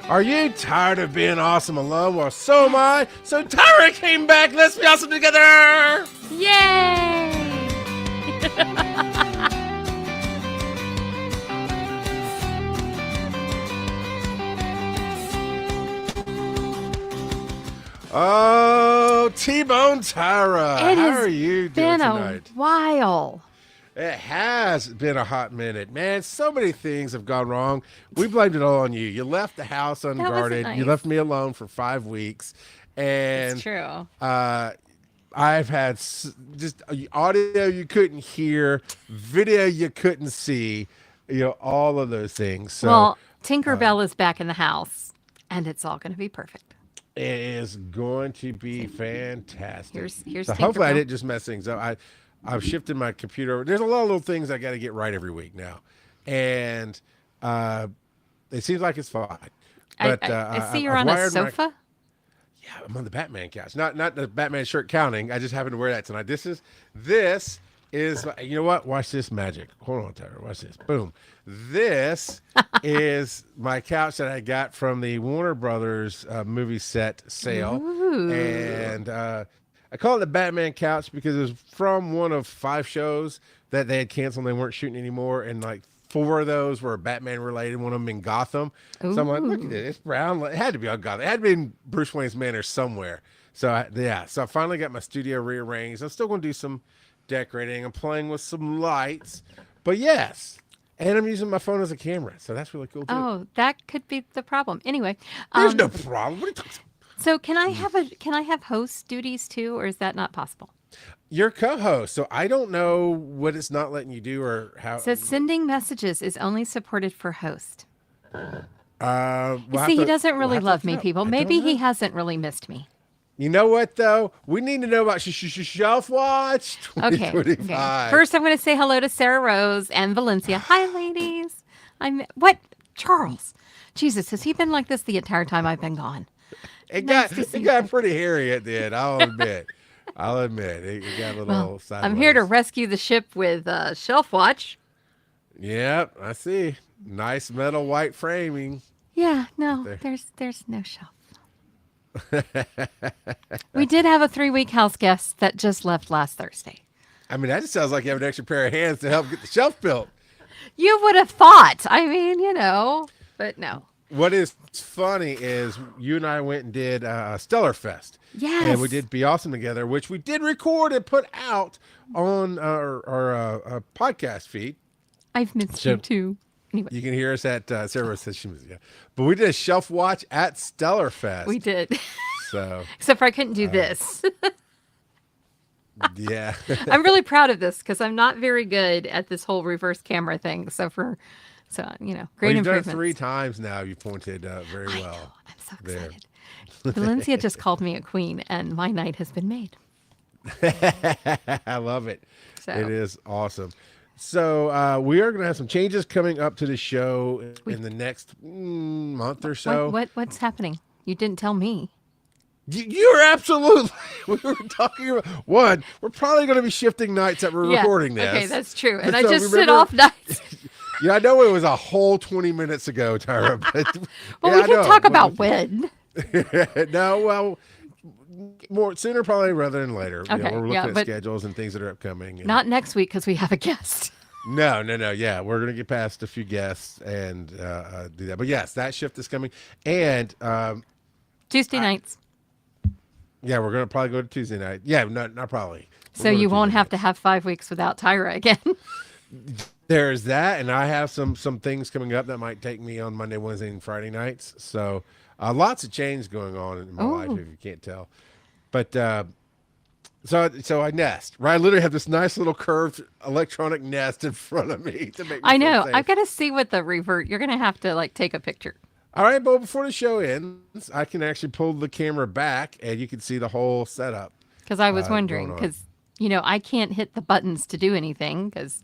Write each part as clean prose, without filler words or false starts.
Are you tired of being awesome alone? Well, so am I. So Tyra came back. Let's be awesome together. Yay! Oh, T-Bone Tyra. How are you doing tonight? It's been a while. It has been a hot minute, man. So many things have gone wrong. We blamed it all on you. You left the house unguarded. Nice. You left me alone for 5 weeks, and it's true. I've had just audio you couldn't hear, video you couldn't see, all of those things. So, well, Tinkerbell is back in the house, and it's all going to be perfect. It is going to be fantastic. Here's so hopefully I didn't just mess things up. I've shifted my computer. There's a lot of little things I got to get right every week now, and it seems like it's fine. But I see you're on a sofa. Yeah, I'm on the Batman couch. Not the Batman shirt counting. I just happen to wear that tonight. This is you know what? Watch this magic. Hold on, Tyra. Watch this. Boom. This is my couch that I got from the Warner Brothers movie set sale. Ooh. And I call it the Batman couch because it was from one of 5 shows that they had canceled and they weren't shooting anymore. And like 4 of those were Batman related, one of them in Gotham. Ooh. So I'm like, look at this. It's brown. It had to be on Gotham. It had to be in Bruce Wayne's manor somewhere. So so I finally got my studio rearranged. I'm still going to do some decorating. I'm playing with some lights. But yes. And I'm using my phone as a camera. So that's really cool too. Oh, that could be the problem. Anyway. There's no problem. What are you talking about? So can I have host duties too, or is that not possible? You're co-host, so I don't know what it's not letting you do or how. It says sending messages is only supported for host. He doesn't really love me, people. Maybe he hasn't really missed me. You know what, though? We need to know about Shelf Watch 2025. Okay. First, I'm going to say hello to Sarah Rose and Valencia. Hi, ladies. What? Charles. Jesus, has he been like this the entire time I've been gone? It got pretty hairy at the end, I'll admit. It got a little sideways. I'm here to rescue the ship with Shelf Watch. Yep, I see. Nice metal white framing. Yeah, no, there's no shelf. We did have a 3-week house guest that just left last Thursday. I mean, that just sounds like you have an extra pair of hands to help get the shelf built. You would have thought. I mean, but no. What is funny is you and I went and did Stellar Fest. Yes. And we did Be Awesome together, which we did record and put out on our podcast feed. I've missed you too. Anyway. You can hear us at Sarah says she was, yeah. But we did a shelf watch at Stellar Fest. We did. So except for I couldn't do this. Yeah. I'm really proud of this because I'm not very good at this whole reverse camera thing. So great improvements. Done it 3 times now. You pointed very well. I know. I'm so excited. Valencia just called me a queen, and my night has been made. I love it. It is awesome. So we are going to have some changes coming up to the show in the next month or so. What's happening? You didn't tell me. You're absolutely. We were talking about one. We're probably going to be shifting nights that we're recording this. Okay, that's true. And I just sit off nights. Yeah, I know it was a whole 20 minutes ago, Tyra. But, we can talk about when. No, well, more sooner probably rather than later. Okay, we're looking at schedules and things that are upcoming. And not next week because we have a guest. No. Yeah, we're going to get past a few guests and do that. But yes, that shift is coming. And Tuesday nights. Yeah, we're going to probably go to Tuesday night. Yeah, not probably. So you won't have to have 5 weeks without Tyra again. There's that, and I have some things coming up that might take me on Monday, Wednesday, and Friday nights. So lots of change going on in my life, if you can't tell. But so I nest, right? I literally have this nice little curved electronic nest in front of me to make me I know. feel safe. I've got to see what the revert. You're going to have to take a picture. All right, but before the show ends, I can actually pull the camera back, and you can see the whole setup. Because I was wondering, because I can't hit the buttons to do anything because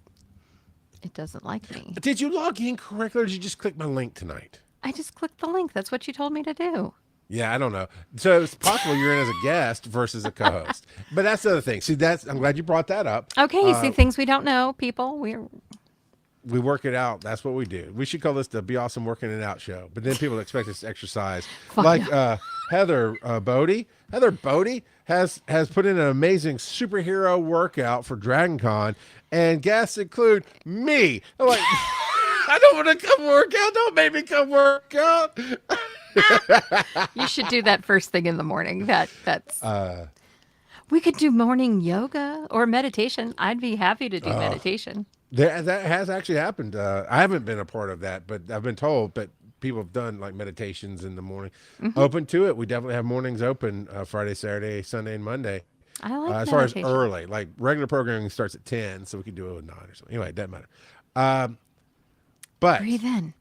it doesn't like me. Did you log in correctly, or did you just click my link tonight? I just clicked the link. That's what you told me to do. Yeah, I don't know. So it's possible you're in as a guest versus a co-host. But that's the other thing. See, I'm glad you brought that up. Okay, you see things we don't know, people. we work it out. That's what we do. We should call this the Be Awesome Working It Out show. But then people expect us to exercise. Like Heather Bodie. Heather Bodie has put in an amazing superhero workout for Dragon Con, and guests include me. I'm like, I don't want to come work out. Don't make me come work out. You should do that first thing in the morning. That's. We could do morning yoga or meditation. I'd be happy to do meditation. That has actually happened. I haven't been a part of that, but I've been told that people have done like meditations in the morning. Open to it. We definitely have mornings open Friday, Saturday, Sunday, and Monday. I like as far as early, like regular programming starts at 10, so we could do it at 9 or something. Anyway, it doesn't matter. But breathe in.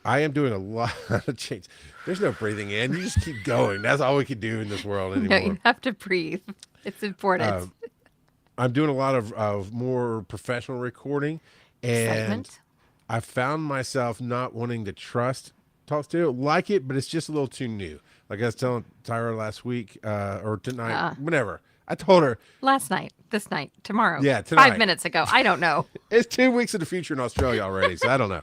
I am doing a lot of change. There's no breathing in. You just keep going. That's all we can do in this world anymore. No, you have to breathe. It's important. I'm doing a lot of more professional recording, and Excitement. I found myself not wanting to trust Talk Studio. Like it, but it's just a little too new. Like I was telling Tyra last week, or tonight, whenever. I told her. Last night, this night, tomorrow. Yeah, tonight. 5 minutes ago. I don't know. It's 2 weeks in the future in Australia already, so I don't know.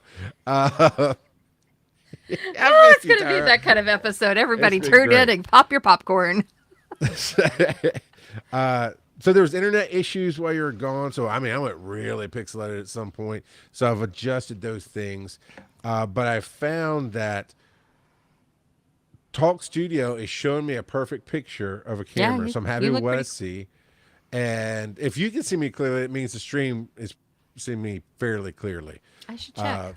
It's going to be that kind of episode. Everybody tune in and pop your popcorn. So there was internet issues while you were gone. So, I mean, I went really pixelated at some point. So I've adjusted those things. But I found that Talk Studio is showing me a perfect picture of a camera. So I'm happy with what I see. And if you can see me clearly, it means the stream is seeing me fairly clearly. I should check.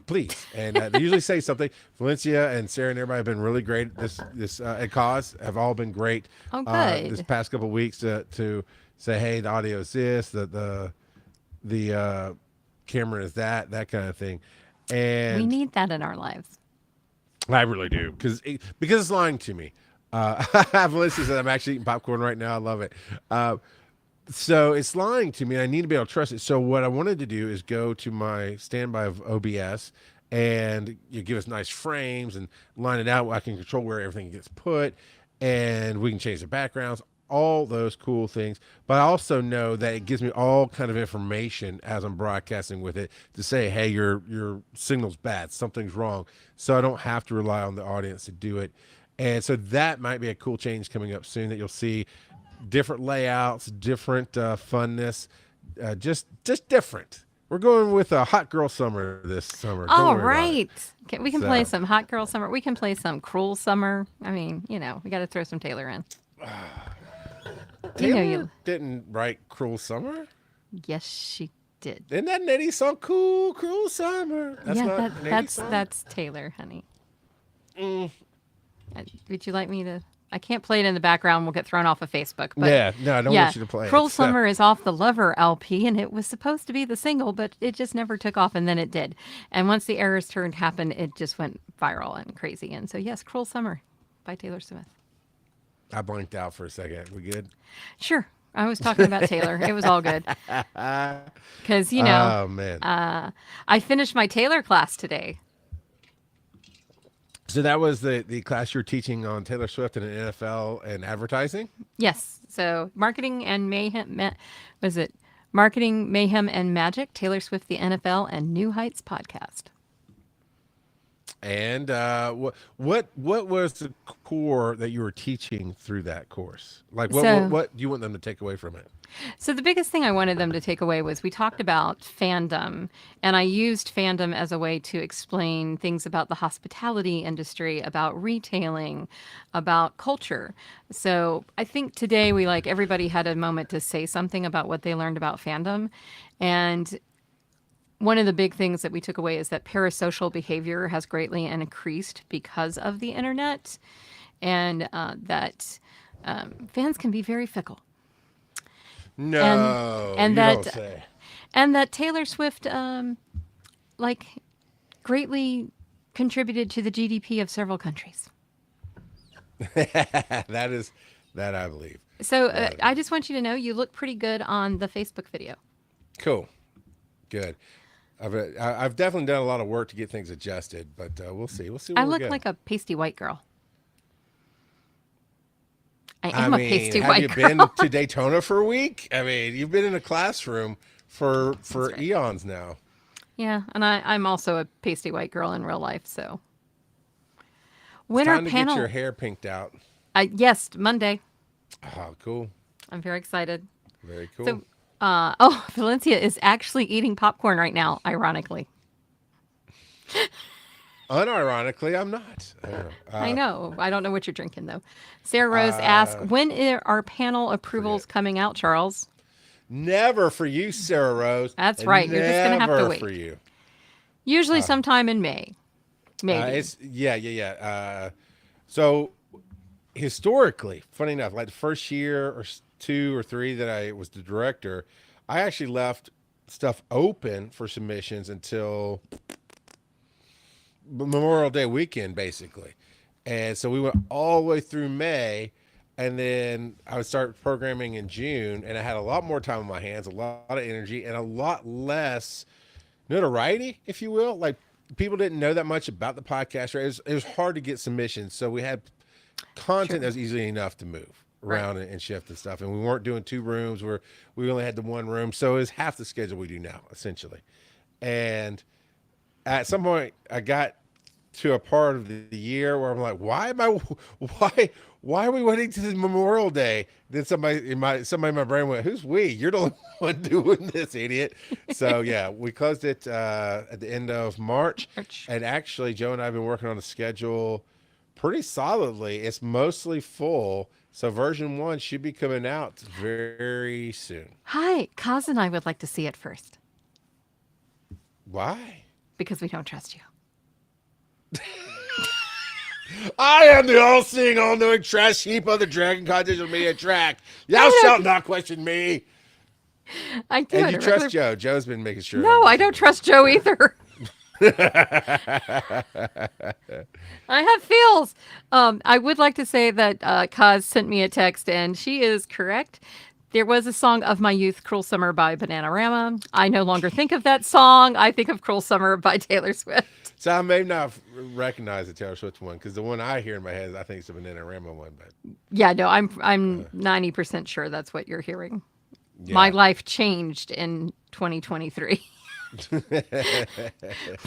Please. And they usually say something. Valencia and Sarah and everybody have been really great. This at Cause have all been great. Oh, good. This past couple of weeks to say, hey, the audio is this, the camera is that kind of thing. And we need that in our lives. I really do, because it's lying to me. Valencia said I'm actually eating popcorn right now. I love it. So it's lying to me. I need to be able to trust it. So what I wanted to do is go to my standby of OBS and you give us nice frames and line it out where I can control where everything gets put, and we can change the backgrounds, all those cool things. But I also know that it gives me all kind of information as I'm broadcasting with it to say, hey, your signal's bad, something's wrong. So I don't have to rely on the audience to do it. And so that might be a cool change coming up soon that you'll see. Different layouts, different funness, just different. We're going with a hot girl summer this summer. All right. We can play some hot girl summer. We can play some cruel summer. I mean, we got to throw some Taylor in. Taylor didn't write Cruel Summer? Yes, she did. Isn't that an 80s song? Cool, Cruel Summer. That's Taylor, honey. Would you like me to? I can't play it in the background. We'll get thrown off of Facebook. But I don't want you to play it. Cruel Summer is off the Lover LP, and it was supposed to be the single, but it just never took off, and then it did. And once the Errors Turned happened, it just went viral and crazy. And so, yes, Cruel Summer by Taylor Swift. I blanked out for a second. We good? Sure. I was talking about Taylor. It was all good. Because, oh, man. I finished my Taylor class today. So that was the class you're teaching on Taylor Swift and NFL and advertising? Yes. So Marketing, Mayhem, and Magic, Taylor Swift, the NFL, and New Heights podcast. And what was the core that you were teaching through that course? Like what do you want them to take away from it? So the biggest thing I wanted them to take away was we talked about fandom, and I used fandom as a way to explain things about the hospitality industry, about retailing, about culture. So I think today everybody had a moment to say something about what they learned about fandom. And one of the big things that we took away is that parasocial behavior has greatly increased because of the internet, and that fans can be very fickle. No, and you that, don't say. And that Taylor Swift, greatly contributed to the GDP of several countries. That I believe. So I just want you to know you look pretty good on the Facebook video. Cool, good. I've definitely done a lot of work to get things adjusted, but we'll see. We'll see. I look like a pasty white girl. I am a pasty white girl. Have you been to Daytona for a week? I mean, you've been in a classroom for right. eons now. Yeah, and I'm also a pasty white girl in real life, so. It's When our time to get your panel, hair pinked out. yes, Monday. Oh, cool. I'm very excited. Very cool. So, oh, Valencia is actually eating popcorn right now, ironically. Unironically, I'm not. I know. I don't know what you're drinking, though. Sarah Rose asks, Uh, when are panel forget. approvals coming out, Charles? Never for you, Sarah Rose, That's and right. You're just going to have to never for wait. you. Usually sometime in May, maybe. It's yeah. So historically, funny enough, like the first year or two or three that I was the director, I actually left stuff open for submissions until Memorial Day weekend, basically. And so we went all the way through May, and then I would start programming in June, and I had a lot more time on my hands, a lot of energy, and a lot less notoriety, if you will. Like people didn't know that much about the podcast. Right? It was hard to get submissions, so we had content Sure. that was easily enough to move Right. around and shift and stuff. And we weren't doing two rooms where we only had the one room, so it was half the schedule we do now, essentially. And at some point, I got to a part of the year where I'm like, why are we waiting to the Memorial Day? Then somebody in my brain went, who's we? You're the only one doing this, idiot. So yeah, we closed it at the end of March, March. and actually Joe and I have been working on a schedule pretty solidly. It's mostly full, so version 1 should be coming out very soon. Hi, Kaz and I would like to see it first Why? because we don't trust you. I am the all-seeing, all-knowing trash heap of the Dragon Con digital media track. Thou shalt not question me. I do. And on you a trust regular- Joe. Joe's been making sure. No, I don't trust Joe either. I have feels. I would like to say that Kaz sent me a text, and she is correct. There was a song of my youth, Cruel Summer by Bananarama. I no longer think of that song. I think of Cruel Summer by Taylor Swift. So I may not recognize the Taylor Swift one because the one I hear in my head, I think it's a Bananarama one. But Yeah, no, I'm 90% sure that's what you're hearing. yeah. My life changed in 2023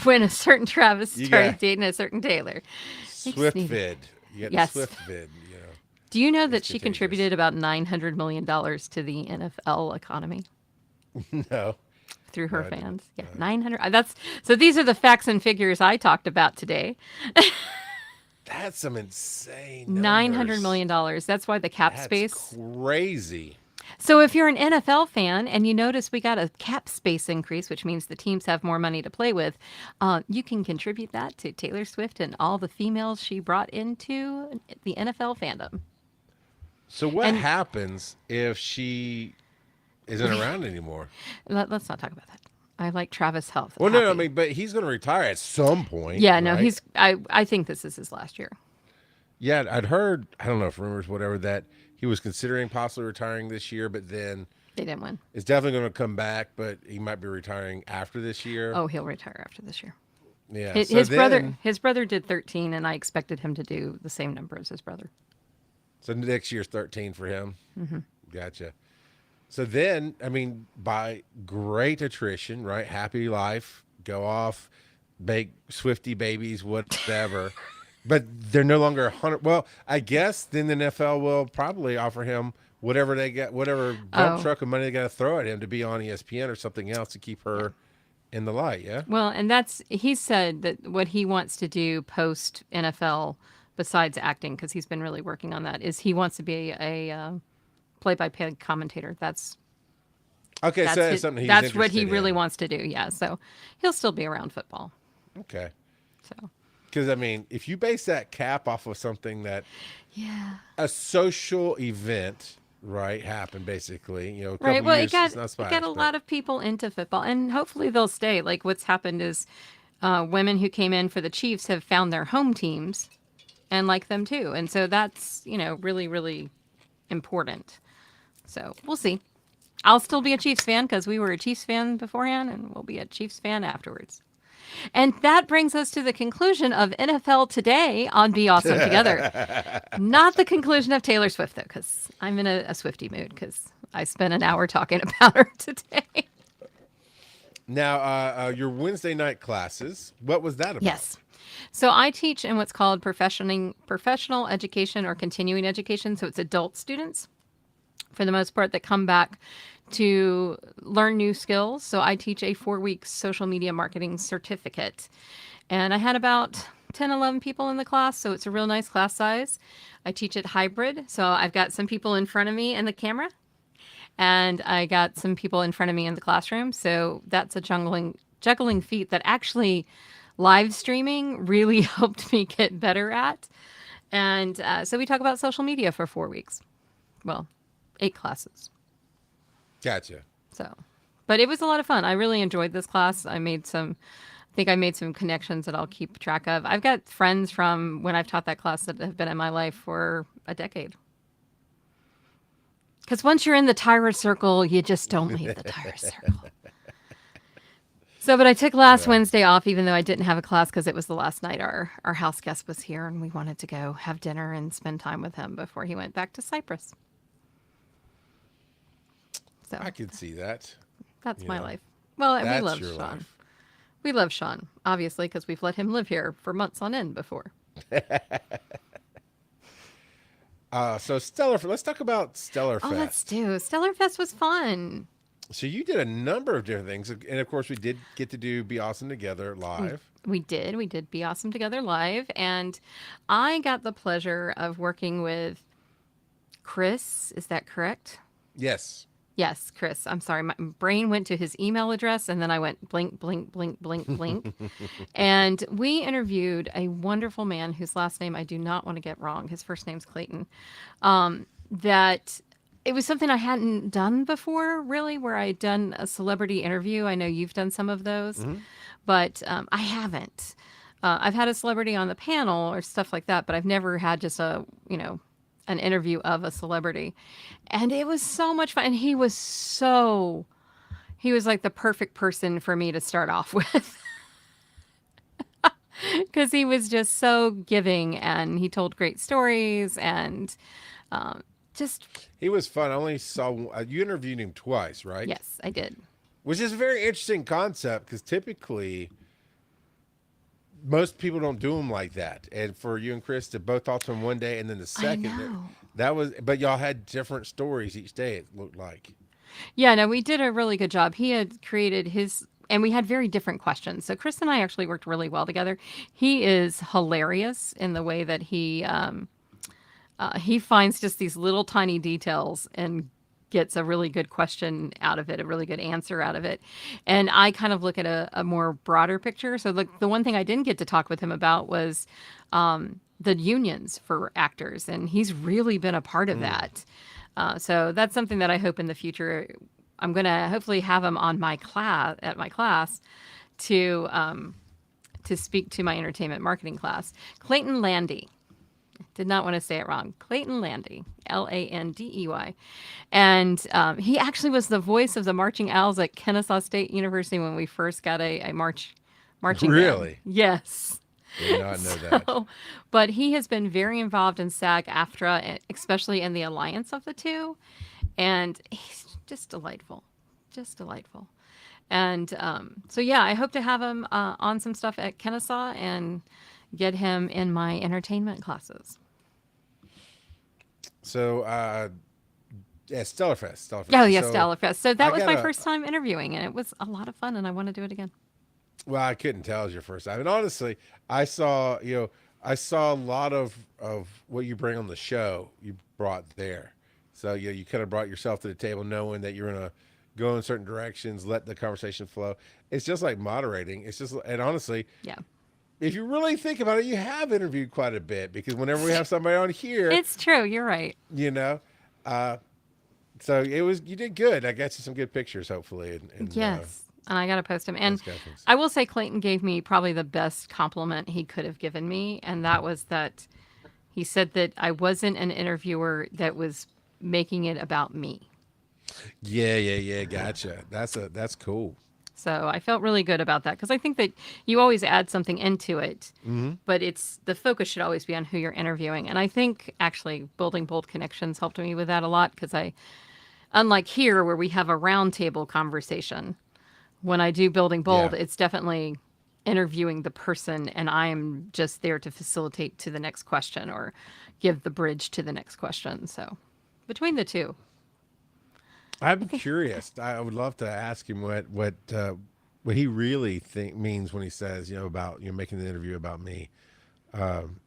when a certain Travis You started got- dating a certain Taylor. Swift needed- vid. You got Yes. the Swift vid. You know. Do you know that It's she contagious. contributed about $900 million to the NFL economy No. through her No, I didn't. fans? Yeah, 900. That's so. These are the facts and figures I talked about today. That's some insane. $900 million. That's why the cap That's space. crazy. So if you're an NFL fan and you notice we got a cap space increase, which means the teams have more money to play with, you can contribute that to Taylor Swift and all the females she brought into the NFL fandom. So what And- happens if she isn't around anymore? Let's not talk about that. I like Travis Health. Well, no, I happy. mean, but he's going to retire at some point. Yeah, no, right? I think this is his last year. Yeah, I'd heard, I don't know if rumors, whatever, that he was considering possibly retiring this year, but then They didn't win. it's definitely going to come back, but he might be retiring after this year. Oh, he'll retire after this year. Yeah. His, so his brother then- his brother did 13 and I expected him to do the same number as his brother. So next year's 13 for him. Mm-hmm. Gotcha. So then, I mean, by great attrition, right? Happy life, go off, bake Swifty babies, whatever. But they're no longer 100. Well, I guess then the NFL will probably offer him whatever they get, whatever dump Oh. truck of money they got to throw at him to be on ESPN or something else to keep her in the light. Yeah. Well, and he said that what he wants to do post NFL, besides acting, because he's been really working on that, is he wants to be a play-by-play commentator. That's Okay. So that's something he's that's what he interested really in. wants to do. Yeah, so he'll still be around football. Okay. So Because, I mean, if you base that cap off of something that yeah, a social event, right, happened basically, you know, a couple right. Well, years, it it's not got Splash, a but- lot of people into football, and hopefully they'll stay. Like what's happened is women who came in for the Chiefs have found their home teams and like them too, and so that's really really important. So we'll see. I'll still be a Chiefs fan because we were a Chiefs fan beforehand, and we'll be a Chiefs fan afterwards. And that brings us to the conclusion of NFL Today on Be Awesome Together. Not the conclusion of Taylor Swift, though, because I'm in a Swiftie mood because I spent an hour talking about her today. Now, your Wednesday night classes, what was that about? Yes. So I teach in what's called professional education or continuing education. So it's adult students for the most part that come back to learn new skills. So I teach a 4-week social media marketing certificate. And I had about 10, 11 people in the class. So it's a real nice class size. I teach it hybrid. So I've got some people in front of me in the camera and I got some people in front of me in the classroom. So that's a juggling feat that actually live streaming really helped me get better at. And so we talk about social media for 4 weeks. Well, 8 classes. Gotcha. So, but it was a lot of fun. I really enjoyed this class. I think I made some connections that I'll keep track of. I've got friends from when I've taught that class that have been in my life for a decade. Because once you're in the Tyra circle, you just don't leave the Tyra circle. So, but I took last Wednesday off, even though I didn't have a class because it was the last night our house guest was here and we wanted to go have dinner and spend time with him before he went back to Cyprus. So I could see that. that's my life. Well, we That's love your Sean. life. We love Sean, obviously, because we've let him live here for months on end before. So Stellar, let's talk about Stellar Oh, let's Fest. do. Stellar Fest was fun. So you did a number of different things, and of course we did get to do Be Awesome Together live. We did. We did Be Awesome Together live. And I got the pleasure of working with Chris. Is that correct? Yes. Yes, Chris. I'm sorry. My brain went to his email address and then I went blink, blink, blink, blink, blink. And we interviewed a wonderful man whose last name I do not want to get wrong. His first name's Clayton. That it was something I hadn't done before, really, where I'd done a celebrity interview. I know you've done some of those, but I haven't. I've had a celebrity on the panel or stuff like that, but I've never had just an interview of a celebrity. And it was so much fun. And he was like the perfect person for me to start off with. Because he was just so giving and he told great stories and just. He was fun. I only saw, you interviewed him twice, right? Yes, I did. Which is a very interesting concept because typically most people don't do them like that. And for you and Chris to both talk to him one day and then the second, but y'all had different stories each day, it looked like. Yeah, no, we did a really good job. He had created and we had very different questions. So Chris and I actually worked really well together. He is hilarious in the way that he finds just these little tiny details and gets a really good question out of it, a really good answer out of it. And I kind of look at a more broader picture. So the one thing I didn't get to talk with him about was the unions for actors. And he's really been a part of that. So that's something that I hope in the future, I'm going to hopefully have him on my class to speak to my entertainment marketing class. Clayton Landy. Did not want to say it wrong. Clayton Landy, Landey. And he actually was the voice of the marching owls at Kennesaw State University when we first got a marching band. Really? Yes. Did not know that. But he has been very involved in SAG-AFTRA, especially in the alliance of the two. And he's just delightful. Just delightful. And so, yeah, I hope to have him on some stuff at Kennesaw and get him in my entertainment classes. So, yeah, Stellar Fest. Oh, yeah, So, Stellar Fest. So that was my first time interviewing, and it was a lot of fun, and I want to do it again. Well, I couldn't tell it was your first time. And honestly, I saw a lot of what you bring on the show you brought there. So, you kind of brought yourself to the table knowing that you're going to go in certain directions, let the conversation flow. It's just like moderating. And honestly, yeah. If you really think about it, you have interviewed quite a bit because whenever we have somebody on here, it's true. You're right. So you did good. I got you some good pictures, hopefully. And yes. And I got to post them. And I will say Clayton gave me probably the best compliment he could have given me. And that was that he said that I wasn't an interviewer that was making it about me. Yeah. Gotcha. That's cool. So I felt really good about that because I think that you always add something into it, but the focus should always be on who you're interviewing. And I think actually building bold connections helped me with that a lot because unlike here where we have a roundtable conversation, When I do Building Bold, Yeah. it's definitely interviewing the person, and I'm just there to facilitate to the next question or give the bridge to the next question. So between the two, I I'm think, curious. I would love to ask him what he really think means when he says, about making the interview about me. Um,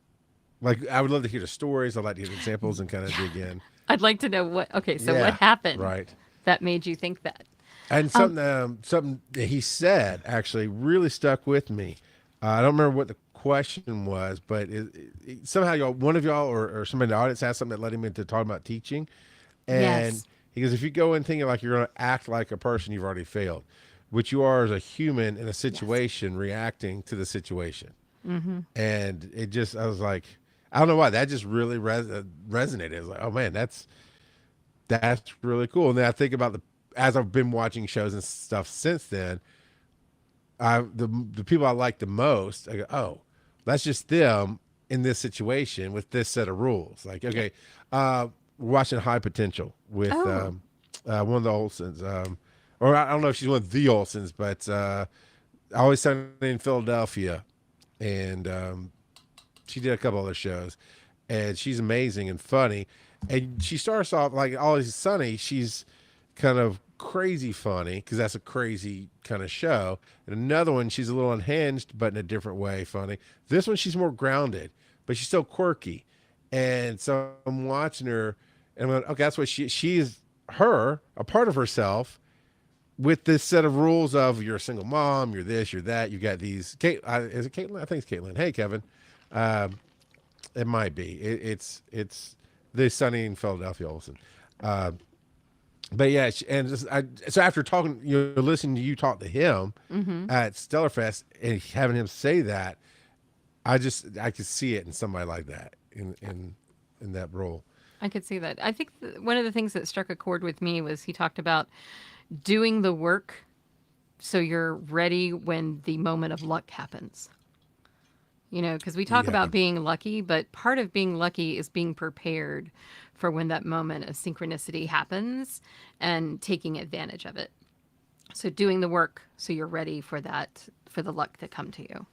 like I would love to hear the stories. I'd like to hear the examples and kind of dig in. I'd like to know what, okay, so what Yeah, happened right. that made you think that? And Um, something that he said actually really stuck with me. I don't remember what the question was, but somehow one of y'all or somebody in the audience asked something that led him into talking about teaching. And yes. he goes, if you go in thinking like you're going to act like a person, you've already failed, which you are as a human in a Yes. situation reacting to the situation. Mm-hmm. And I was like, I don't know why that just really resonated. I was like, oh man, that's really cool. And then I think about as I've been watching shows and stuff since then, the people I like the most, I go, oh, that's just them in this situation with this set of rules. Like, Yeah. okay, we're watching High Potential with Oh. one of the Olsons, or I don't know if she's one of the Olsons, but Always Sunny in Philadelphia, and she did a couple other shows, and she's amazing and funny. And she starts off like Always Sunny. She's kind of crazy funny because that's a crazy kind of show. And another one, she's a little unhinged, but in a different way, funny. This one, she's more grounded, but she's still quirky. And so I'm watching her, and I'm like, okay, that's what she is. Her, a part of herself, with this set of rules of you're a single mom, you're this, you're that. You got these. Is it Caitlin? I think it's Caitlin. Hey, Kevin. Um, it might be. It's the Sunny in Philadelphia Olsen. Uh, but yeah, so after talking, listening to you talk to him Mm-hmm. at Stellarfest and having him say that, I could see it in somebody like that in that role. I could see that. I think one of the things that struck a chord with me was he talked about doing the work so you're ready when the moment of luck happens. Because we talk Yeah, about being lucky, but part of being lucky is being prepared for when that moment of synchronicity happens and taking advantage of it. So doing the work so you're ready for that, for the luck to come to you.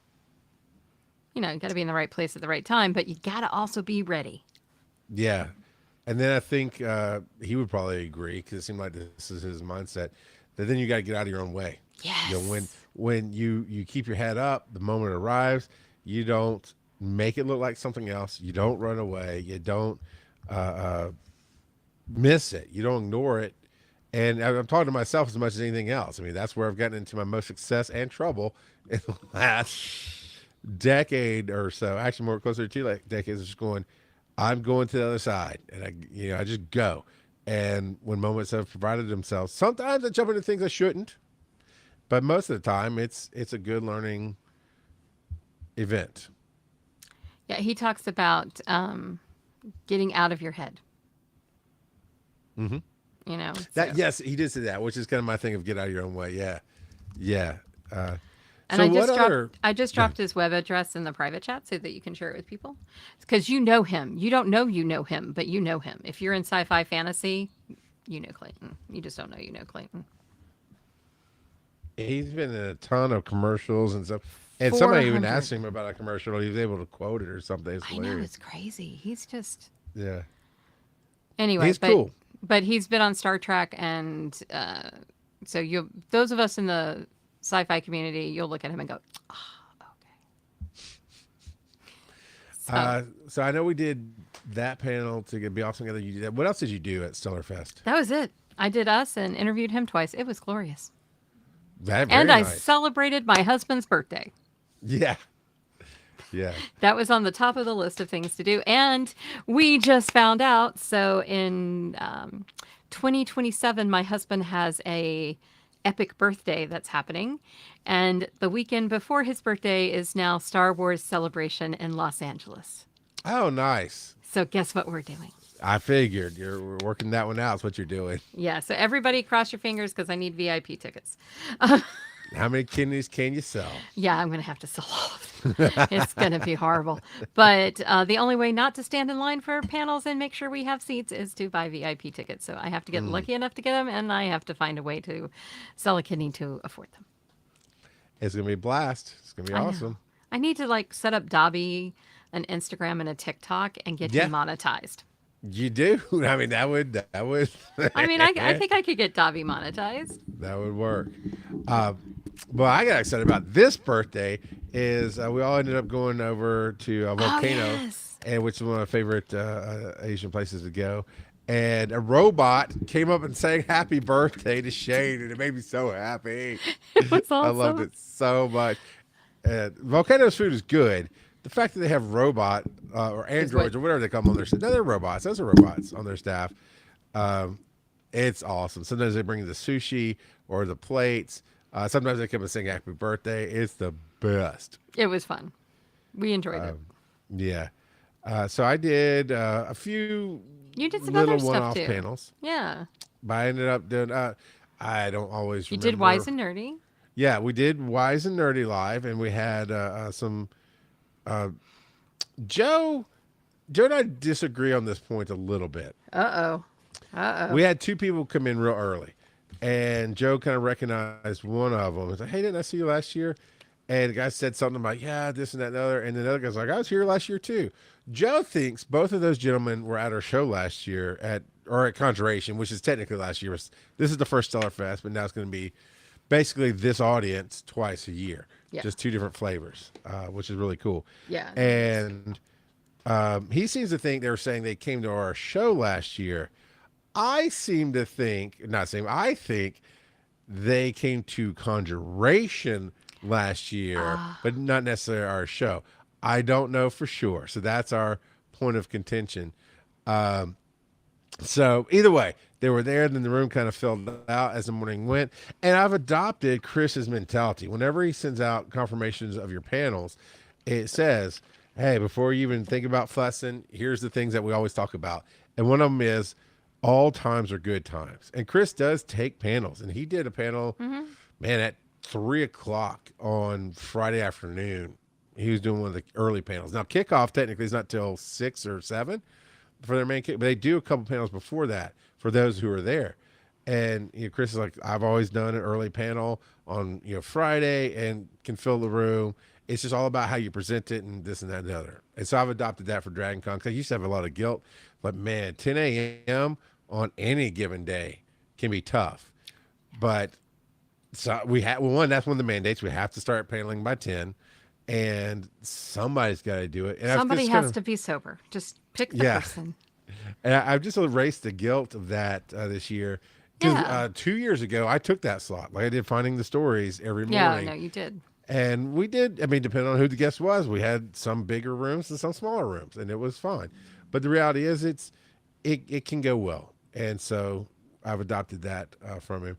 You got to be in the right place at the right time, but you got to also be ready. yeah. And then I think he would probably agree because it seemed like this is his mindset. That then you got to get out of your own way. Yes. When you keep your head up, the moment arrives. You don't make it look like something else. You don't run away. You don't uh, uh, miss it. You don't ignore it. And I'm talking to myself as much as anything else. I mean, that's where I've gotten into my most success and trouble in the last decade or so. Actually, more closer to 2 decades. Just going, I'm going to the other side, and I just go. And when moments have provided themselves, sometimes I jump into things I shouldn't, but most of the time, it's a good learning event. Yeah, he talks about getting out of your head. Mm-hmm. So. That yes, he did say that, which is kind of my thing of get out of your own way. Yeah, yeah. Uh, And so what other? I just Yeah. dropped his web address in the private chat so that you can share it with people. Because you know him. You don't know you know him, but you know him. If you're in sci-fi fantasy, you know Clayton. You just don't know you know Clayton. He's been in a ton of commercials and stuff. And somebody even 400. asked him about a commercial. He was able to quote it or something. It's I know, hilarious. it's crazy. He's just Yeah, anyway, he's cool. but he's been on Star Trek, and so you those of us in the sci-fi community, you'll look at him and go, oh, okay. So So I know we did that panel to be off together. You did that. What else did you do at Stellar Fest? that was it. I did us and interviewed him twice. It was glorious. That And very I nice. celebrated my husband's birthday. Yeah, yeah. That was on the top of the list of things to do. And we just found out. So in 2027, my husband has a epic birthday that's happening. And the weekend before his birthday is now Star Wars Celebration in Los Angeles. Oh, nice. So guess what we're doing? I figured you're working that one out. Is what you're doing. Yeah. So everybody cross your fingers because I need VIP tickets. How many kidneys can you sell? Yeah, I'm going to have to sell off. It's going to be horrible. But the only way not to stand in line for panels and make sure we have seats is to buy VIP tickets. So I have to get Mm. lucky enough to get them, and I have to find a way to sell a kidney to afford them. It's gonna be a blast. It's gonna be I know. awesome. I need to like set up Dobby an Instagram and a TikTok and get him Yeah, monetized. you do. I mean, that would I mean, I think I could get Dobby monetized. that would work. Uh, but I got excited about this birthday is we all ended up going over to a Oh, volcano, yes. and which is one of my favorite Asian places to go. And a robot came up and sang "Happy Birthday" to Shane, and it made me so happy. It was I loved awesome. it so much. Volcano's food is good. The fact that they have robot or Is what androids or whatever they come on their staff, no, they're robots. Those are robots on their staff. Um, it's awesome. Sometimes they bring the sushi or the plates. Sometimes they come and sing "Happy Birthday." It's the best. it was fun. We enjoyed it. Um, yeah. So I did a few You did some little other stuff one-off too. panels, Yeah. but I ended up doing. I don't always You did Wise remember. and Nerdy. Yeah, we did Wise and Nerdy live, and we had some uh, Joe. Joe and I disagree on this point a little bit. Uh-oh. Uh-oh. We had two people come in real early, and Joe kind of recognized one of them. He's like, "Hey, didn't I see you last year?" And the guy said something about, "Yeah, this and that and the other." And then the other guy's like, "I was here last year too." Joe thinks both of those gentlemen were at our show last year at Conjuration, which is technically last year. This is the first Stellar Fest, but now it's going to be basically this audience twice a year, Yeah. just two different flavors, which is really cool. Yeah. And he seems to think they were saying they came to our show last year. I seem to think, not saying, I think they came to Conjuration last year, but not necessarily our show. I don't know for sure. So that's our point of contention. So either way, they were there, then the room kind of filled out as the morning went. And I've adopted Chris's mentality. Whenever he sends out confirmations of your panels, it says, "Hey, before you even think about fussing, here's the things that we always talk about." And one of them is all times are good times. And Chris does take panels. And he did a panel, man, at 3 o'clock on Friday afternoon. He was doing one of the early panels. Now, kickoff technically is not till 6 or 7 for their main kick, but they do a couple panels before that for those who are there. And Chris is like, "I've always done an early panel on Friday and can fill the room. It's just all about how you present it and this and that and the other." And so I've adopted that for Dragon Con because I used to have a lot of guilt. But man, 10 a.m. on any given day can be tough. But so we have, well, one, that's one of the mandates. We have to start paneling by 10, and somebody's got to do it. And Somebody has to be sober. Just pick the Yeah. person. And I've just erased the guilt of that this year. Because Yeah. 2 years ago, I took that slot. Like I did Finding the Stories every Yeah, morning. no, you did. And we did, I mean, depending on who the guest was, we had some bigger rooms and some smaller rooms, and it was fine. But the reality is it can go well. And so I've adopted that from him.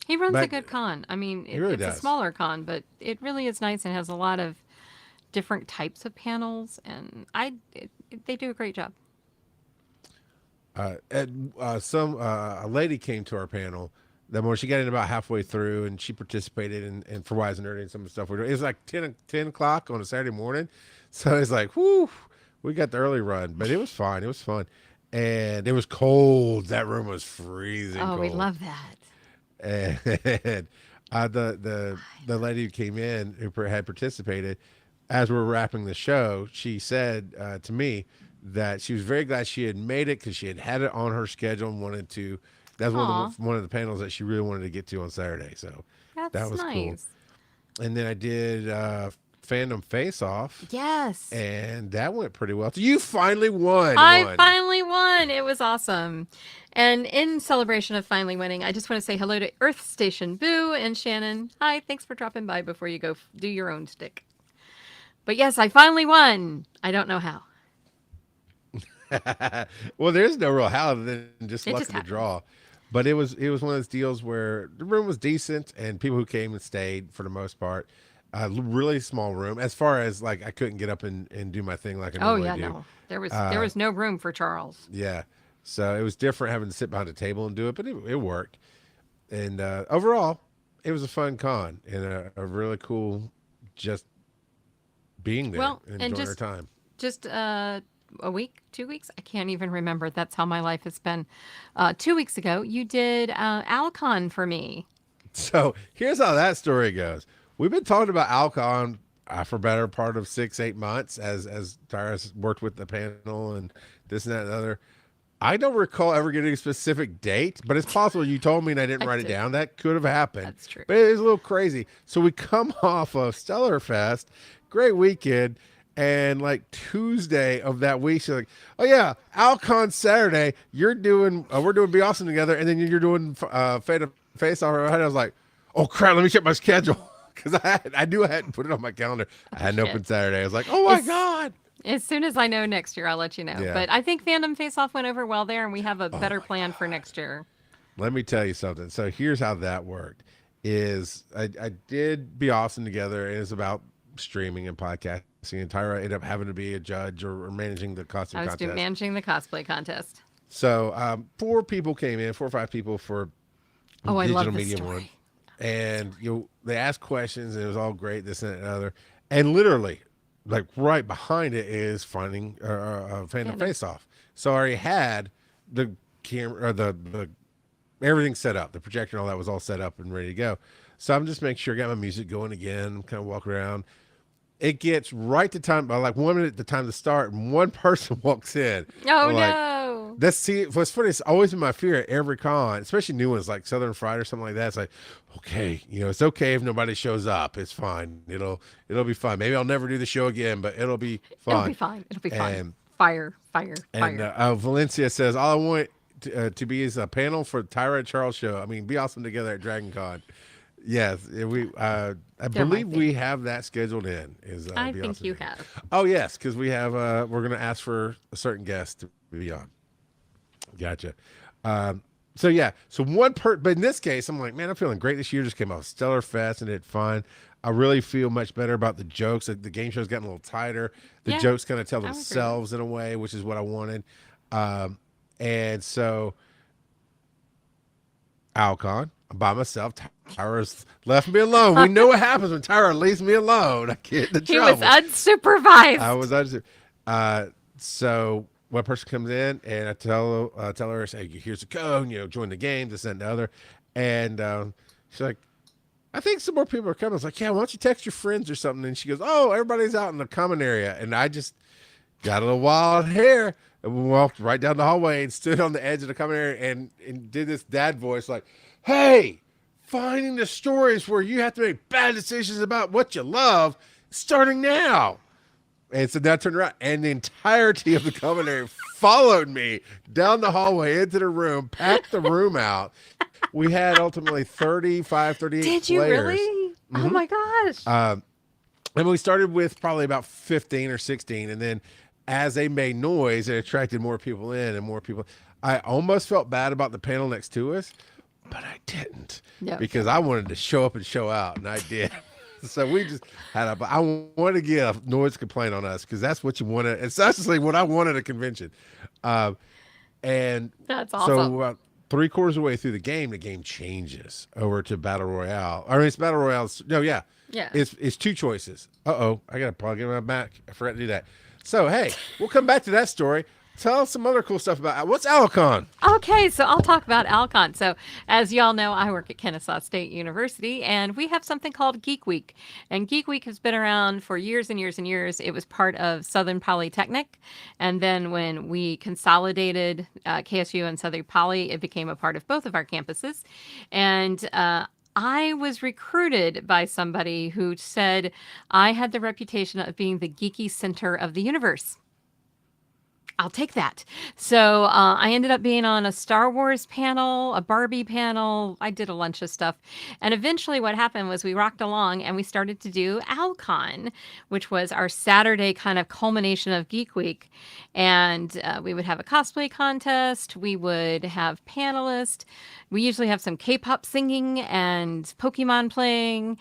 He runs a But good con. I mean, he really it's a does. smaller con, but it really is nice and has a lot of different types of panels, and they do a great job. A lady came to our panel that morning. She got in about halfway through, and she participated in for Wise and Nerdy and some of the stuff we're doing. It was like 10 o'clock on a Saturday morning, so it's like, whoo, we got the early run, but it was fine. It was fun, and it was cold. That room was freezing Oh, cold. we love that. And the lady who came in who had participated, as we were wrapping the show, she said to me that she was very glad she had made it because she had it on her schedule and wanted to. That's Aw, one of the panels that she really wanted to get to on Saturday. So that that's was cool. nice. And then I did Fandom Face Off, Yes. and that went pretty well. So you finally won I one. finally won. It was awesome. And in celebration of finally winning, I just want to say hello to Earth Station Boo and Shannon. Hi, thanks for dropping by before you go do your own stick. But yes, I finally won. I don't know how. Well, there's no real how other than just It luck just of the happened. draw. But it was one of those deals where the room was decent and people who came and stayed for the most part. Really small room. As far as like I couldn't get up and do my thing like I Oh normally yeah, do. no. There was no room for Charles. Yeah. So it was different having to sit behind a table and do it, but it worked. And overall, it was a fun con and a really cool just being there Well, and and enjoying our time. just a week, 2 weeks. I can't even remember. That's how my life has been. 2 weeks ago, you did Alcon for me. So here's how that story goes. We've been talking about Alcon for better part of 6-8 months as Tyra's worked with the panel and this and that and the other. I don't recall ever getting a specific date, but it's possible you told me and I didn't I write it did. down. That could have happened, That's true. but it is a little crazy. So we come off of Stellar Fest, great weekend, and like Tuesday of that week, she's like, "Oh yeah, Alcon Saturday. You're doing, we're doing Be Awesome together, and then you're doing Fade to Face Off." I was like, "Oh crap, let me check my schedule." Because I knew I hadn't put it on my calendar. I Oh, hadn't opened shit. Saturday. I was like, "Oh my As, god!" as soon as I know next year, I'll let you know. Yeah. But I think Fandom Face Off went over well there, and we have a Oh better my plan for god. next year. Let me tell you something. So here's how that worked. Is I did Be Awesome together, and it's about streaming and podcasting. And Tyra ended up having to be a judge or managing the costume I was contest. managing the cosplay contest. So 4 people came in, 4 or 5 people for Oh, I love digital this media one, story. and they asked questions, and it was all great, this and that and other, and literally, like right behind it is finding Phantom Fandom. Face Off. So I already had the camera, or the everything set up, the projector and all that was all set up and ready to go. So I'm just making sure I got my music going again, kind of walk around. It gets right to time, by like 1 minute the time to start, and one person walks in. Oh We're like, no. that's see what's funny, it's always been my fear at every con, especially new ones like Southern Fried or something like that. It's like, okay, it's okay if nobody shows up. It's fine. It'll be fine. Maybe I'll never do the show again, but it'll be It'll be fine. fine. It'll be fine. And Fire, fire, and fire. Valencia says, all I want to be is a panel for Tyra and Charles show. I mean, Be Awesome together at Dragon Con. Yes, I There believe might be. we have that scheduled in. Is I Be think Awesome you together. have. Oh yes, because we have we're gonna ask for a certain guest to be on. Gotcha. So yeah, so but in this case, I'm like, man, I'm feeling great this year. Just came off Stellar Fest and it fun. I really feel much better about the jokes. Like, the game show's gotten a little tighter. The Yeah, jokes kind of tell I would agree with that. themselves in a way, which is what I wanted. Um, and so Alcon, I'm by myself. Tyra's left me alone. We know what happens when Tyra leaves me alone. I get into He was trouble. I unsupervised. was under. So one person comes in and I tell her, say, here's the code, join the game, this and the other. And she's like, I think some more people are coming. I was like, yeah, why don't you text your friends or something? And she goes, oh, everybody's out in the common area. And I just got a little wild hair and we walked right down the hallway and stood on the edge of the common area and did this dad voice like, hey, finding the stories where you have to make bad decisions about what you love starting now. And so then I turned around and the entirety of the common area followed me down the hallway into the room, packed the room out. We had ultimately 35, 38 Did you players. really? Oh Mhm. my gosh. And we started with probably about 15 or 16. And then as they made noise, it attracted more people in and more people. I almost felt bad about the panel next to us, but I didn't No, because don't I worry. wanted to show up and show out, and I did. So we just I wanted to get a noise complaint on us because that's what you wanted. It's actually what I wanted at a convention. Um, and That's so awesome. about 3/4 of the way through the game changes over to Battle Royale. I mean, it's Battle Royale. No, yeah. Yeah. It's two choices. Uh-oh, I got to plug in my Mac. I forgot to do that. So, hey, we'll come back to that story. Tell us some other cool stuff about what's Alcon? Okay, so I'll talk about Alcon. So, as y'all know, I work at Kennesaw State University, and we have something called Geek Week. And Geek Week has been around for years and years and years. It was part of Southern Polytechnic. And then when we consolidated KSU and Southern Poly, it became a part of both of our campuses. And I was recruited by somebody who said I had the reputation of being the geeky center of the universe. I'll take that. So I ended up being on a Star Wars panel, a Barbie panel. I did a bunch of stuff. And eventually, what happened was we rocked along and we started to do Alcon, which was our Saturday kind of culmination of Geek Week. And we would have a cosplay contest, we would have panelists. We usually have some K pop singing and Pokemon playing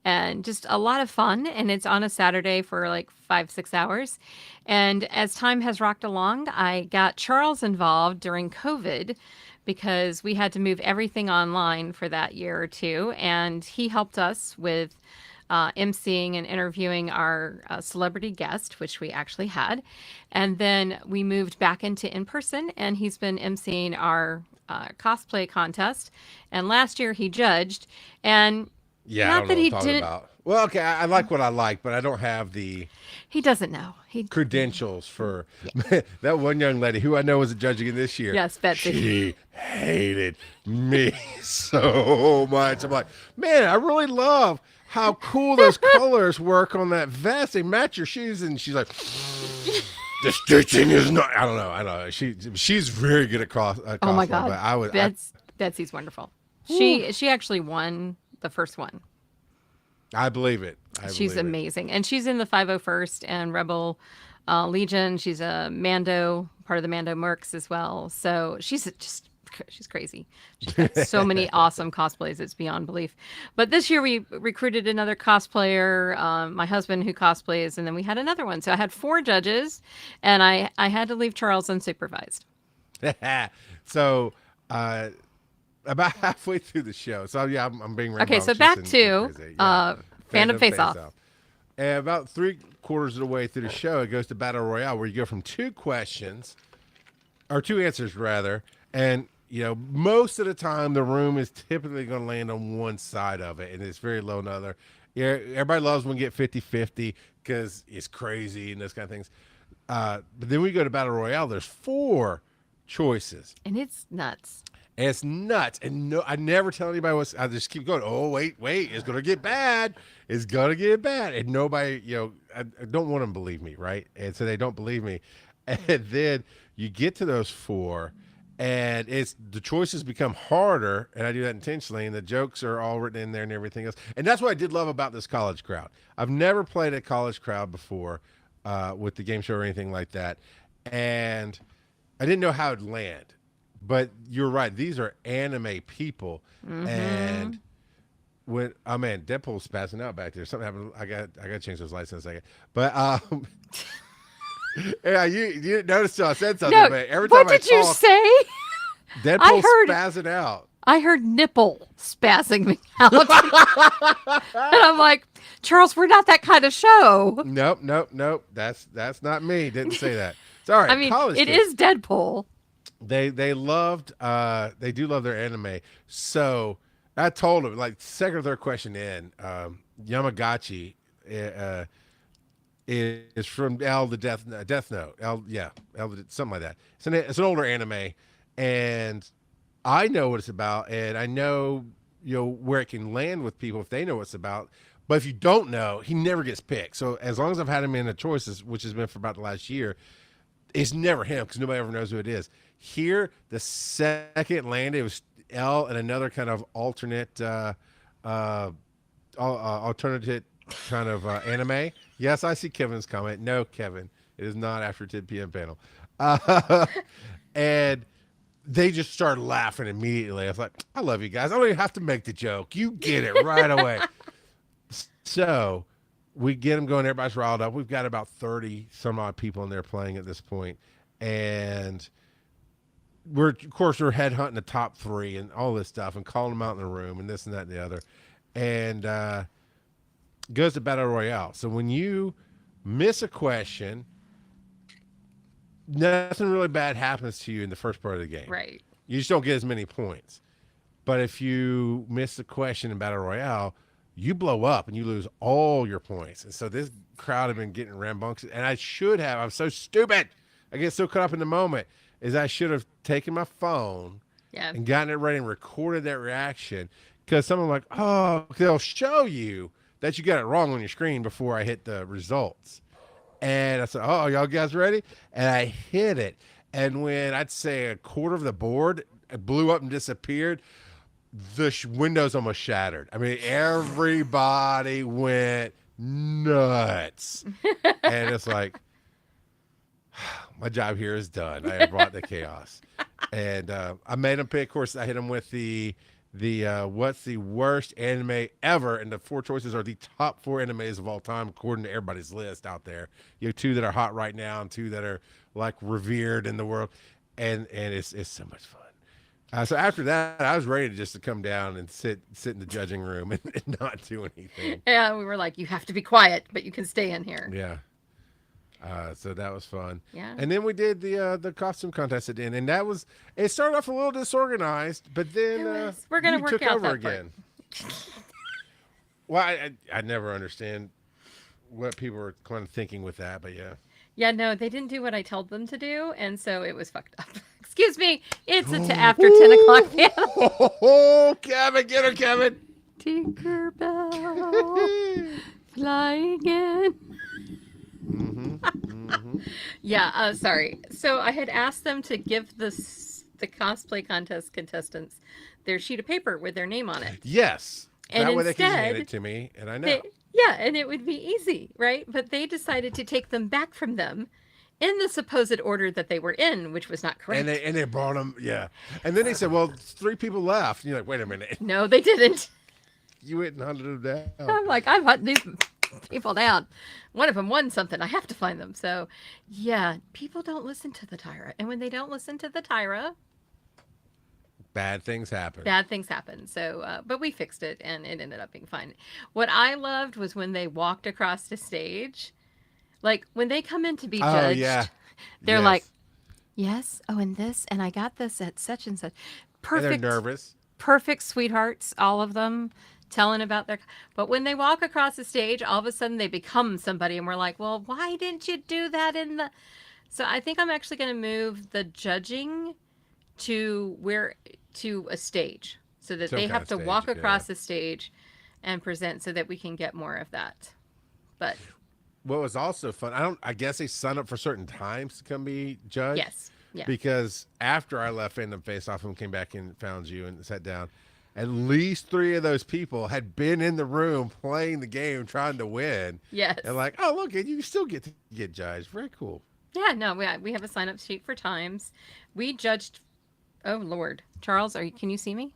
and just a lot of fun. And it's on a Saturday for like 5, 6 hours. And as time has rocked along, I got Charles involved during COVID because we had to move everything online for that year or two. And he helped us with emceeing and interviewing our celebrity guest, which we actually had. And then we moved back into in person, and he's been emceeing our cosplay contest. And last year he judged. And Yeah, I not don't know that what I'm he talking didn't, about. Well, okay, I like what I like, but I don't have the he doesn't know. credentials for that one young lady who I know was a judge again this year. Yes, Betsy. She hated me so much. I'm like, man, I really love how cool those colors work on that vest. They match your shoes. And she's like, the stitching is not. I don't know. I don't know. She's very good at cosplay. Oh my God. But I was. Betsy's wonderful. She actually won the first one. I believe it. She's amazing. And she's in the 501st and Rebel Legion. She's a Mando, part of the Mando Mercs as well. So she's crazy. She's got so many awesome cosplays. It's beyond belief. But this year we recruited another cosplayer, my husband who cosplays, and then we had another one. So I had 4 judges, and I had to leave Charles unsupervised. So, about halfway through the show. So yeah, I'm being okay. So back to Fandom Face Off. And about 3/4 of the way through the show, it goes to Battle Royale, where you go from 2 questions, or 2 answers rather, and most of the time the room is typically going to land on one side of it, and it's very low on the other. Yeah, everybody loves when we get 50-50 because it's crazy and those kind of things. But then we go to Battle Royale. There's 4 choices, and it's nuts. And it's nuts. And no, I never tell anybody what's. I just keep going. Oh, wait. It's going to get bad. It's going to get bad. And nobody, I don't want them to believe me, right? And so they don't believe me. And then you get to those 4, and the choices become harder. And I do that intentionally. And the jokes are all written in there and everything else. And that's what I did love about this college crowd. I've never played a college crowd before with the game show or anything like that. And I didn't know how it'd land. But you're right; these are anime people, and when man, Deadpool's passing out back there. Something happened. I got to change those lights in a second. But yeah, you didn't notice till I said something. No, but every time what did you say? Deadpool's spazzing out. I heard nipple spazzing me out, and I'm like, Charles, we're not that kind of show. Nope. That's not me. Didn't say that. Sorry. I mean, it is Deadpool. They do love their anime. So I told them, like, second or third question in, Yamagachi is from L the Death Note. L something like that. It's an older anime, and I know what it's about, and I know where it can land with people if they know what it's about. But if you don't know, he never gets picked. So as long as I've had him in the choices, which has been for about the last year, it's never him because nobody ever knows who it is. Here, the second landed, it was L and another kind of alternate, alternative kind of anime. Yes, I see Kevin's comment. No, Kevin, it is not after 10 p.m. panel. And they just started laughing immediately. I was like, I love you guys. I don't even have to make the joke. You get it right away. So we get them going. Everybody's riled up. We've got about 30 some odd people in there playing at this point. And we're headhunting the top 3 and all this stuff and calling them out in the room and this and that and the other. And goes to Battle Royale. So when you miss a question, nothing really bad happens to you in the first part of the game. Right. You just don't get as many points. But if you miss a question in Battle Royale, you blow up and you lose all your points. And so this crowd have been getting rambunctious. And I'm so stupid. I get so caught up in the moment. I should have taken my phone and gotten it ready and recorded that reaction. Because someone like, they'll show you that you got it wrong on your screen before I hit the results. And I said, y'all guys ready? And I hit it. And when I'd say 1/4 of the board blew up and disappeared, the windows almost shattered. I mean, everybody went nuts. And it's like, my job here is done. I brought the chaos. And I made them pick. Of course, I hit them with the what's the worst anime ever, and the 4 choices are the top 4 animes of all time according to everybody's list out there. You have 2 that are hot right now and 2 that are like revered in the world, and it's so much fun. So after that, I was ready to just to come down and sit in the judging room and not do anything. Yeah, we were like, you have to be quiet, but you can stay in here. Yeah. So that was fun. Yeah. And then we did the costume contest at the end, and that was it. Started off a little disorganized, but then We're gonna you work took out over that part. again. Well, I never understand what people were kind of thinking with that, but yeah. Yeah, no, they didn't do what I told them to do, and so it was fucked up. Excuse me, it's after 10 o'clock panel. Oh, Kevin, get her, Kevin. Tinkerbell, flying in. Yeah, sorry. So I had asked them to give the cosplay contest contestants their sheet of paper with their name on it. Yes. And that way they can instead, hand it to me, and I know. yeah, and it would be easy, right? But they decided to take them back from them in the supposed order that they were in, which was not correct. And they brought them, yeah. And then they said, well, 3 people left. And you're like, wait a minute. No, they didn't. You went and hunted them down. I'm like, I've hunted these people down. One of them won something. I have to find them. So, yeah, people don't listen to the Tyra. And when they don't listen to the Tyra, Bad things happen. bad things happen. So, but we fixed it and it ended up being fine. What I loved was when they walked across the stage. Like, when they come in to be judged, they're Yes. like, yes, oh, and this, and I got this at such and such. And Perfect. they're nervous. Perfect sweethearts, all of them, telling about their. But when they walk across the stage, all of a sudden they become somebody, and we're like, well, why didn't you do that in the. So I think I'm actually going to move the judging to a stage so that Some they kind have of to stage, walk yeah. across the stage and present so that we can get more of that. But What was also fun, I guess they sign up for certain times to come be judged. yes, yeah. Because after I left Fandom Face Off and came back and found you and sat down, at least 3 of those people had been in the room playing the game, trying to win. Yes. And like, oh, look, and you still get to get judged. Very cool. Yeah, no, we have a sign up sheet for times. We judged. Oh Lord, Charles, can you see me?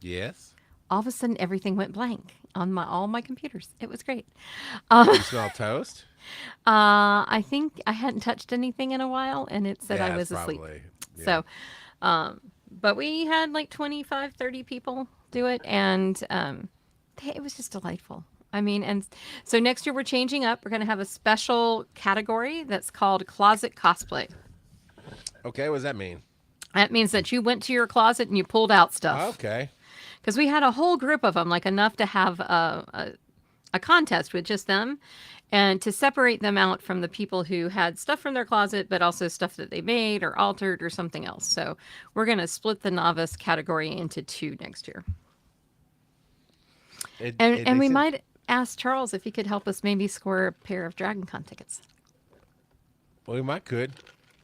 Yes. All of a sudden, everything went blank on all my computers. It was great. You smell toast? I think I hadn't touched anything in a while, and it said I was that's asleep. probably- yeah. So, but we had like 25, 30 people do it, and it was just delightful. I mean, and so next year we're changing up. We're going to have a special category that's called closet cosplay. Okay, what does that mean? That means that you went to your closet and you pulled out stuff. Okay. Because we had a whole group of them, like enough to have a contest with just them, and to separate them out from the people who had stuff from their closet, but also stuff that they made or altered or something else. So we're going to split the novice category into 2 next year. And we might ask Charles if he could help us maybe score a pair of DragonCon tickets. Well, we might could.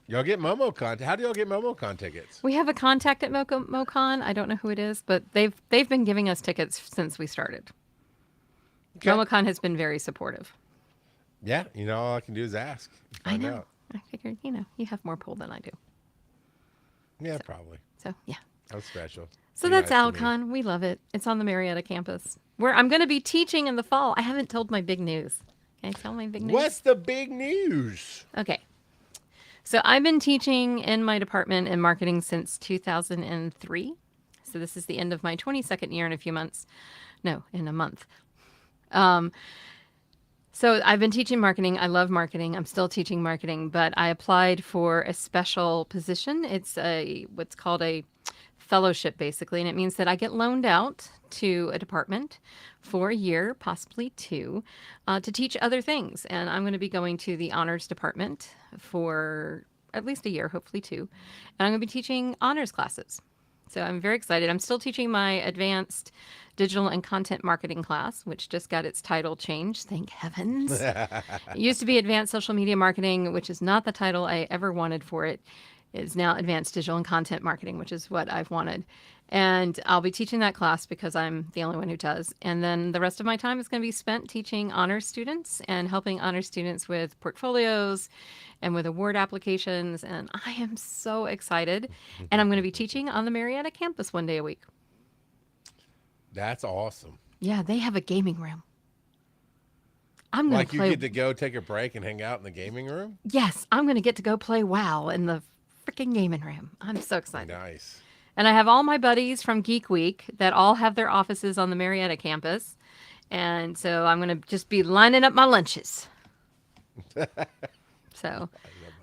Y'all get MomoCon. How do y'all get MomoCon tickets? We have a contact at MoCon. I don't know who it is, but they've been giving us tickets since we started. Okay. MomoCon has been very supportive. Yeah, all I can do is ask. I Find know. out. I figured, you have more pull than I do. Yeah, probably. So, yeah. I'm special. So Be that's nice to me. AlCon. We love it. It's on the Marietta campus, where I'm going to be teaching in the fall. I haven't told my big news. Can I tell my big news? What's the big news? Okay. So I've been teaching in my department in marketing since 2003. So this is the end of my 22nd year in a few months. No, in a month. So I've been teaching marketing. I love marketing. I'm still teaching marketing, but I applied for a special position. It's what's called a fellowship, basically, and it means that I get loaned out to a department for a year, possibly 2, to teach other things. And I'm going to be going to the honors department for at least a year, hopefully 2. And I'm going to be teaching honors classes. So I'm very excited. I'm still teaching my advanced digital and content marketing class, which just got its title changed. Thank heavens. It used to be advanced social media marketing, which is not the title I ever wanted for it. It's now advanced digital and content marketing, which is what I've wanted. And I'll be teaching that class because I'm the only one who does. And then the rest of my time is going to be spent teaching honors students and helping honors students with portfolios and with award applications. And I am so excited. And I'm going to be teaching on the Marietta campus 1 day a week. That's awesome. Yeah, they have a gaming room. I'm going Like to you play. get to go take a break and hang out in the gaming room? Yes, I'm going to get to go play WoW in the freaking gaming room. I'm so excited. Nice. And I have all my buddies from Geek Week that all have their offices on the Marietta campus. And so I'm going to just be lining up my lunches. So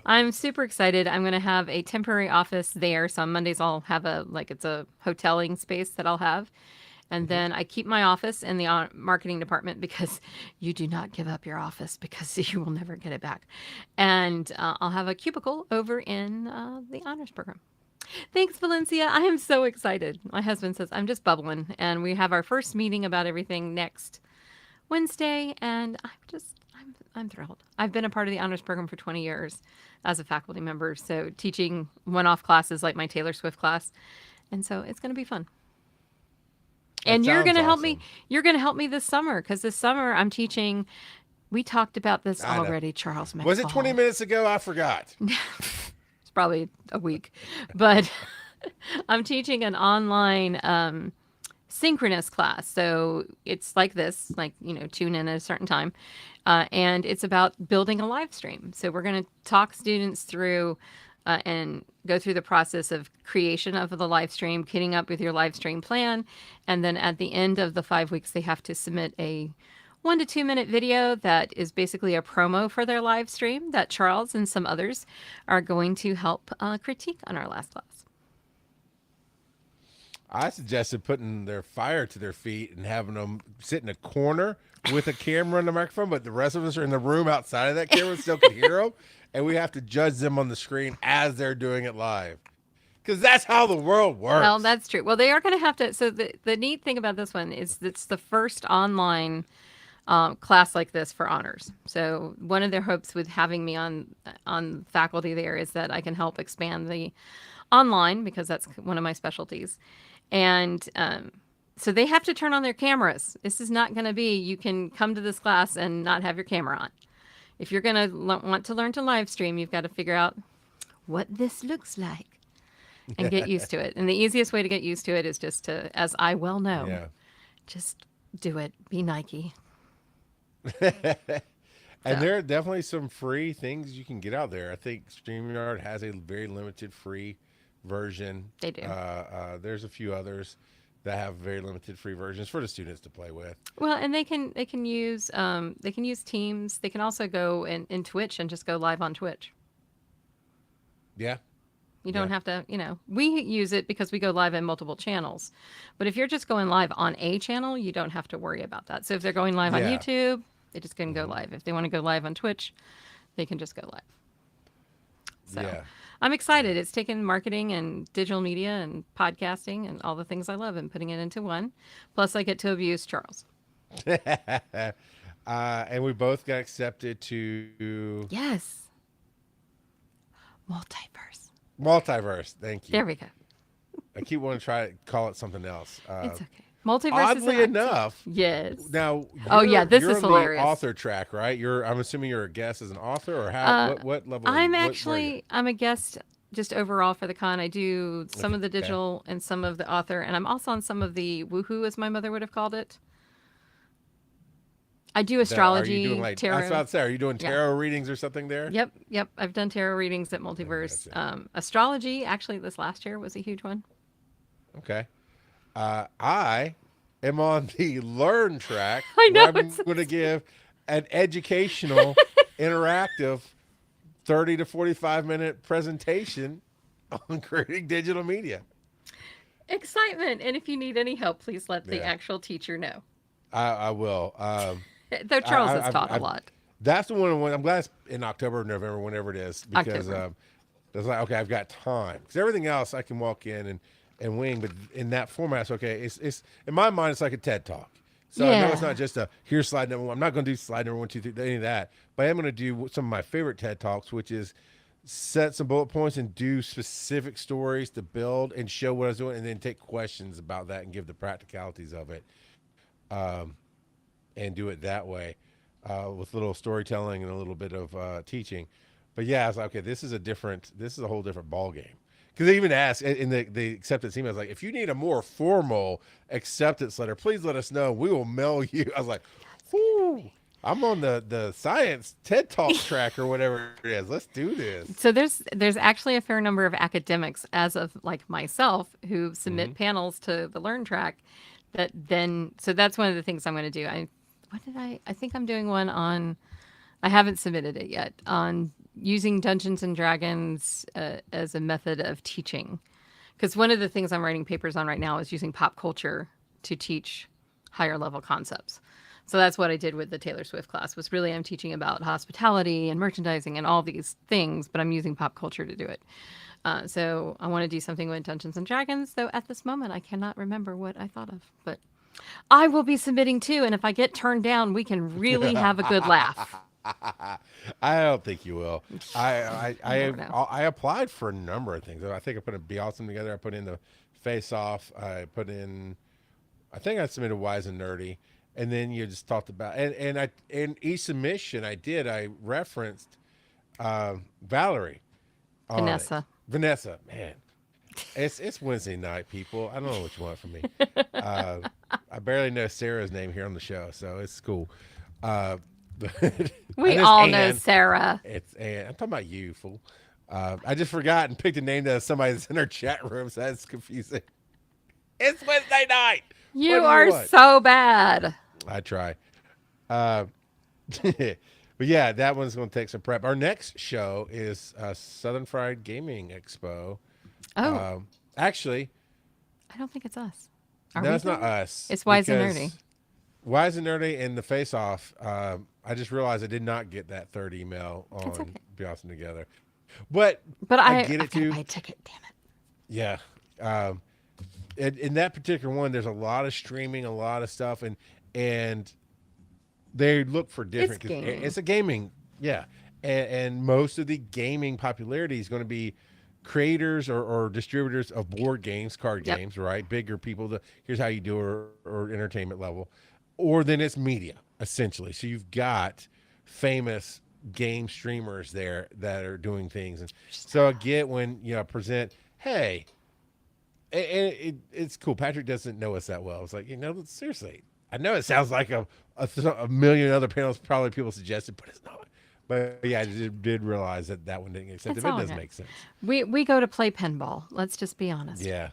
I'm super excited. I'm going to have a temporary office there. So on Mondays I'll have it's a hoteling space that I'll have. And then I keep my office in the marketing department because you do not give up your office because you will never get it back. And I'll have a cubicle over in the honors program. Thanks, Valencia. I am so excited. My husband says I'm just bubbling. And we have our first meeting about everything next Wednesday. And I'm thrilled. I've been a part of the honors program for 20 years as a faculty member. So teaching one-off classes like my Taylor Swift class. And so it's going to be fun. And you're going to help me. You're going to help me this summer because this summer I'm teaching. We talked about this already, Charles McFall. Was it 20 minutes ago? I forgot. It's probably a week. But I'm teaching an online synchronous class. So it's like this, tune in at a certain time. And it's about building a live stream. So we're going to talk students through and go through the process of creation of the live stream, kitting up with your live stream plan. And then at the end of the 5 weeks, they have to submit a 1 to 2 minute video that is basically a promo for their live stream that Charles and some others are going to help critique on our last class. I suggested putting their fire to their feet and having them sit in a corner with a camera and a microphone, but the rest of us are in the room outside of that camera and still can hear them. And we have to judge them on the screen as they're doing it live. Because that's how the world works. Well, that's true. Well, they are going to have to. So the neat thing about this one is it's the first online class like this for honors. So one of their hopes with having me on faculty there is that I can help expand the online because that's one of my specialties. And so they have to turn on their cameras. This is not going to be you can come to this class and not have your camera on. If you're going to want to learn to live stream, you've got to figure out what this looks like and get used to it. And the easiest way to get used to it is just to, as I well know, just do it. Be Nike. And there are definitely some free things you can get out there. I think StreamYard has a very limited free version. They do. There's a few others that have very limited free versions for the students to play with. Well, and they can use Teams. They can also go in Twitch and just go live on Twitch. Yeah. You don't have to, we use it because we go live in multiple channels. But if you're just going live on a channel, you don't have to worry about that. So if they're going live on YouTube, they just can go live. If they want to go live on Twitch, they can just go live. So I'm excited. It's taken marketing and digital media and podcasting and all the things I love and putting it into one. Plus, I get to abuse Charles. And we both got accepted to... Yes. Multiverse. Thank you. There we go. I keep wanting to try to call it something else. It's okay. Multiverse oddly enough. Yes. Now, this you're is hilarious. The author track, right? I'm assuming you're a guest as an author, or how? What level? I'm a guest just overall for the con. I do some of the digital and some of the author, and I'm also on some of the woohoo, as my mother would have called it. I do astrology, tarot. I was about to say, are you doing tarot readings or something there? Yep. I've done tarot readings at Multiverse. Astrology, actually, this last year was a huge one. Okay. I am on the learn track. I know. I'm going to give an educational, interactive 30 to 45-minute presentation on creating digital media. Excitement. And if you need any help, please let the actual teacher know. I will. Though Charles has taught a lot. That's the one. I'm glad it's in October or November, whenever it is, because it's like, okay, I've got time. Because everything else I can walk in and wing, but in that format, it's okay. It's in my mind, it's like a TED Talk. So I know it's not just here's slide number 1. I'm not going to do slide number 1, 2, 3, any of that. But I am going to do some of my favorite TED Talks, which is set some bullet points and do specific stories to build and show what I was doing, and then take questions about that and give the practicalities of it, and do it that way, with little storytelling and a little bit of teaching. But I was like, okay, this is a whole different ball game. Because they even asked in the acceptance email, like, if you need a more formal acceptance letter, please let us know. We will mail you. I was like, whoo. I'm on the science TED Talk track or whatever it is. Let's do this. So there's actually a fair number of academics, as of like myself, who Mm-hmm. submit panels to the Learn track. That then, so that's one of the things I'm going to do. I think I'm doing one on. I haven't submitted it yet on using Dungeons and Dragons as a method of teaching. Because one of the things I'm writing papers on right now is using pop culture to teach higher level concepts. So that's what I did with the Taylor Swift class. Was really I'm teaching about hospitality and merchandising and all these things, but I'm using pop culture to do it. So I want to do something with Dungeons and Dragons, though at this moment I cannot remember what I thought of. But I will be submitting too, and if I get turned down, we can really have a good laugh. I don't think you will. You never know. I applied for a number of things. I think I put a Be Awesome together. I put in the Face Off. I put in. I think I submitted Wise and Nerdy, and then you just talked about and I in each submission I referenced Valerie on it. Vanessa. Vanessa, man, it's Wednesday night, people. I don't know what you want from me. Uh, I barely know Sarah's name here on the show, so it's cool. Uh, We just all know Ann. Sarah. It's Ann. I'm talking about you, fool. I just forgot and picked a name that somebody that's in our chat room, so that's confusing. It's Wednesday night. What You do are want? so bad. I try. Uh, but yeah, that one's going to take some prep. Our next show is Southern Fried Gaming Expo. Oh, Actually, I don't think it's us. Are no, we it's not doing it? us. It's Wise and because Nerdy. Wise and Nerdy and the Face Off. I just realized I did not get that third email It's on okay. Be Awesome Together. But But I get it I've got to too. buy a ticket. Damn it. Yeah. In that particular one, there's a lot of streaming, a lot of stuff, and they look for different. It's gaming. It's a gaming, yeah, and most of the gaming popularity is going to be creators or distributors of board games, card Yep. games, right? Bigger people. Here's how you do it, or entertainment level, or then it's media essentially. So you've got famous game streamers there that are doing things, and so I get when present, hey. It's cool. Patrick doesn't know us that well. It's like, seriously, I know it sounds like a million other panels probably people suggested, but it's not. But yeah, I did realize that one didn't get accepted. It's It all does good. make sense. We go to play pinball. Let's just be honest. Yeah.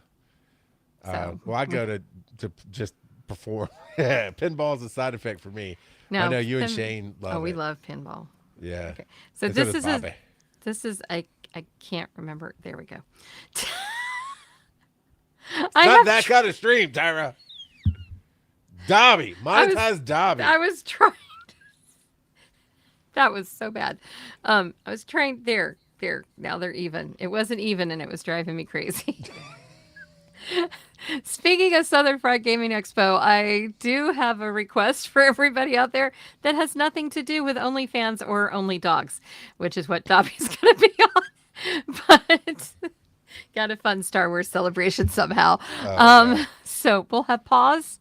So Well, I go to just perform. Pinball's a side effect for me. no, I know you and pin- Shane love Oh, we it. love pinball. Yeah. Okay. So And so this does is Bobby. this is I can't remember. There we go. It's I not have that kind of stream, Tyra. Dobby. Monetize Dobby. I was trying. That was so bad. I was trying. There. Now they're even. It wasn't even, and it was driving me crazy. Speaking of Southern Fried Gaming Expo, I do have a request for everybody out there that has nothing to do with OnlyFans or Only Dogs, which is what Dobby's going to be on. But got a fun Star Wars celebration somehow. Yeah. So we'll have pause.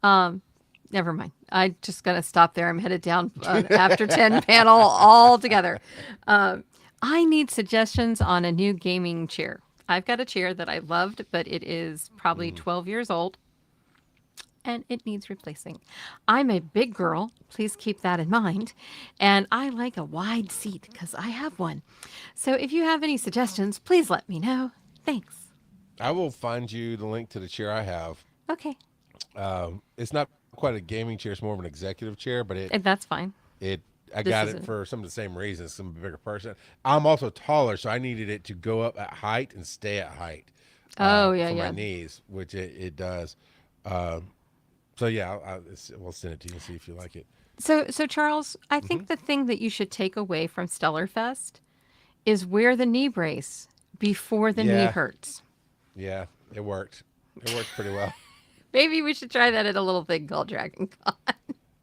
Never mind. I'm just going to stop there. I'm headed down after 10 panel altogether. I need suggestions on a new gaming chair. I've got a chair that I loved, but it is probably 12 years old and it needs replacing. I'm a big girl. Please keep that in mind. And I like a wide seat because I have one. So if you have any suggestions, please let me know. Thanks. I will find you the link to the chair I have. Okay. It's not quite a gaming chair; it's more of an executive chair. But And that's fine. I This got is it a- for some of the same reasons. I'm a bigger person. I'm also taller, so I needed it to go up at height and stay at height. Oh, yeah, for yeah. my knees, which it does. So yeah, we'll send it to you and see if you like it. So Charles, I think the thing that you should take away from Stellarfest is wear the knee brace before the knee Yeah. hurts. Yeah, it worked. It worked pretty well. Maybe we should try that at a little thing called Dragon Con.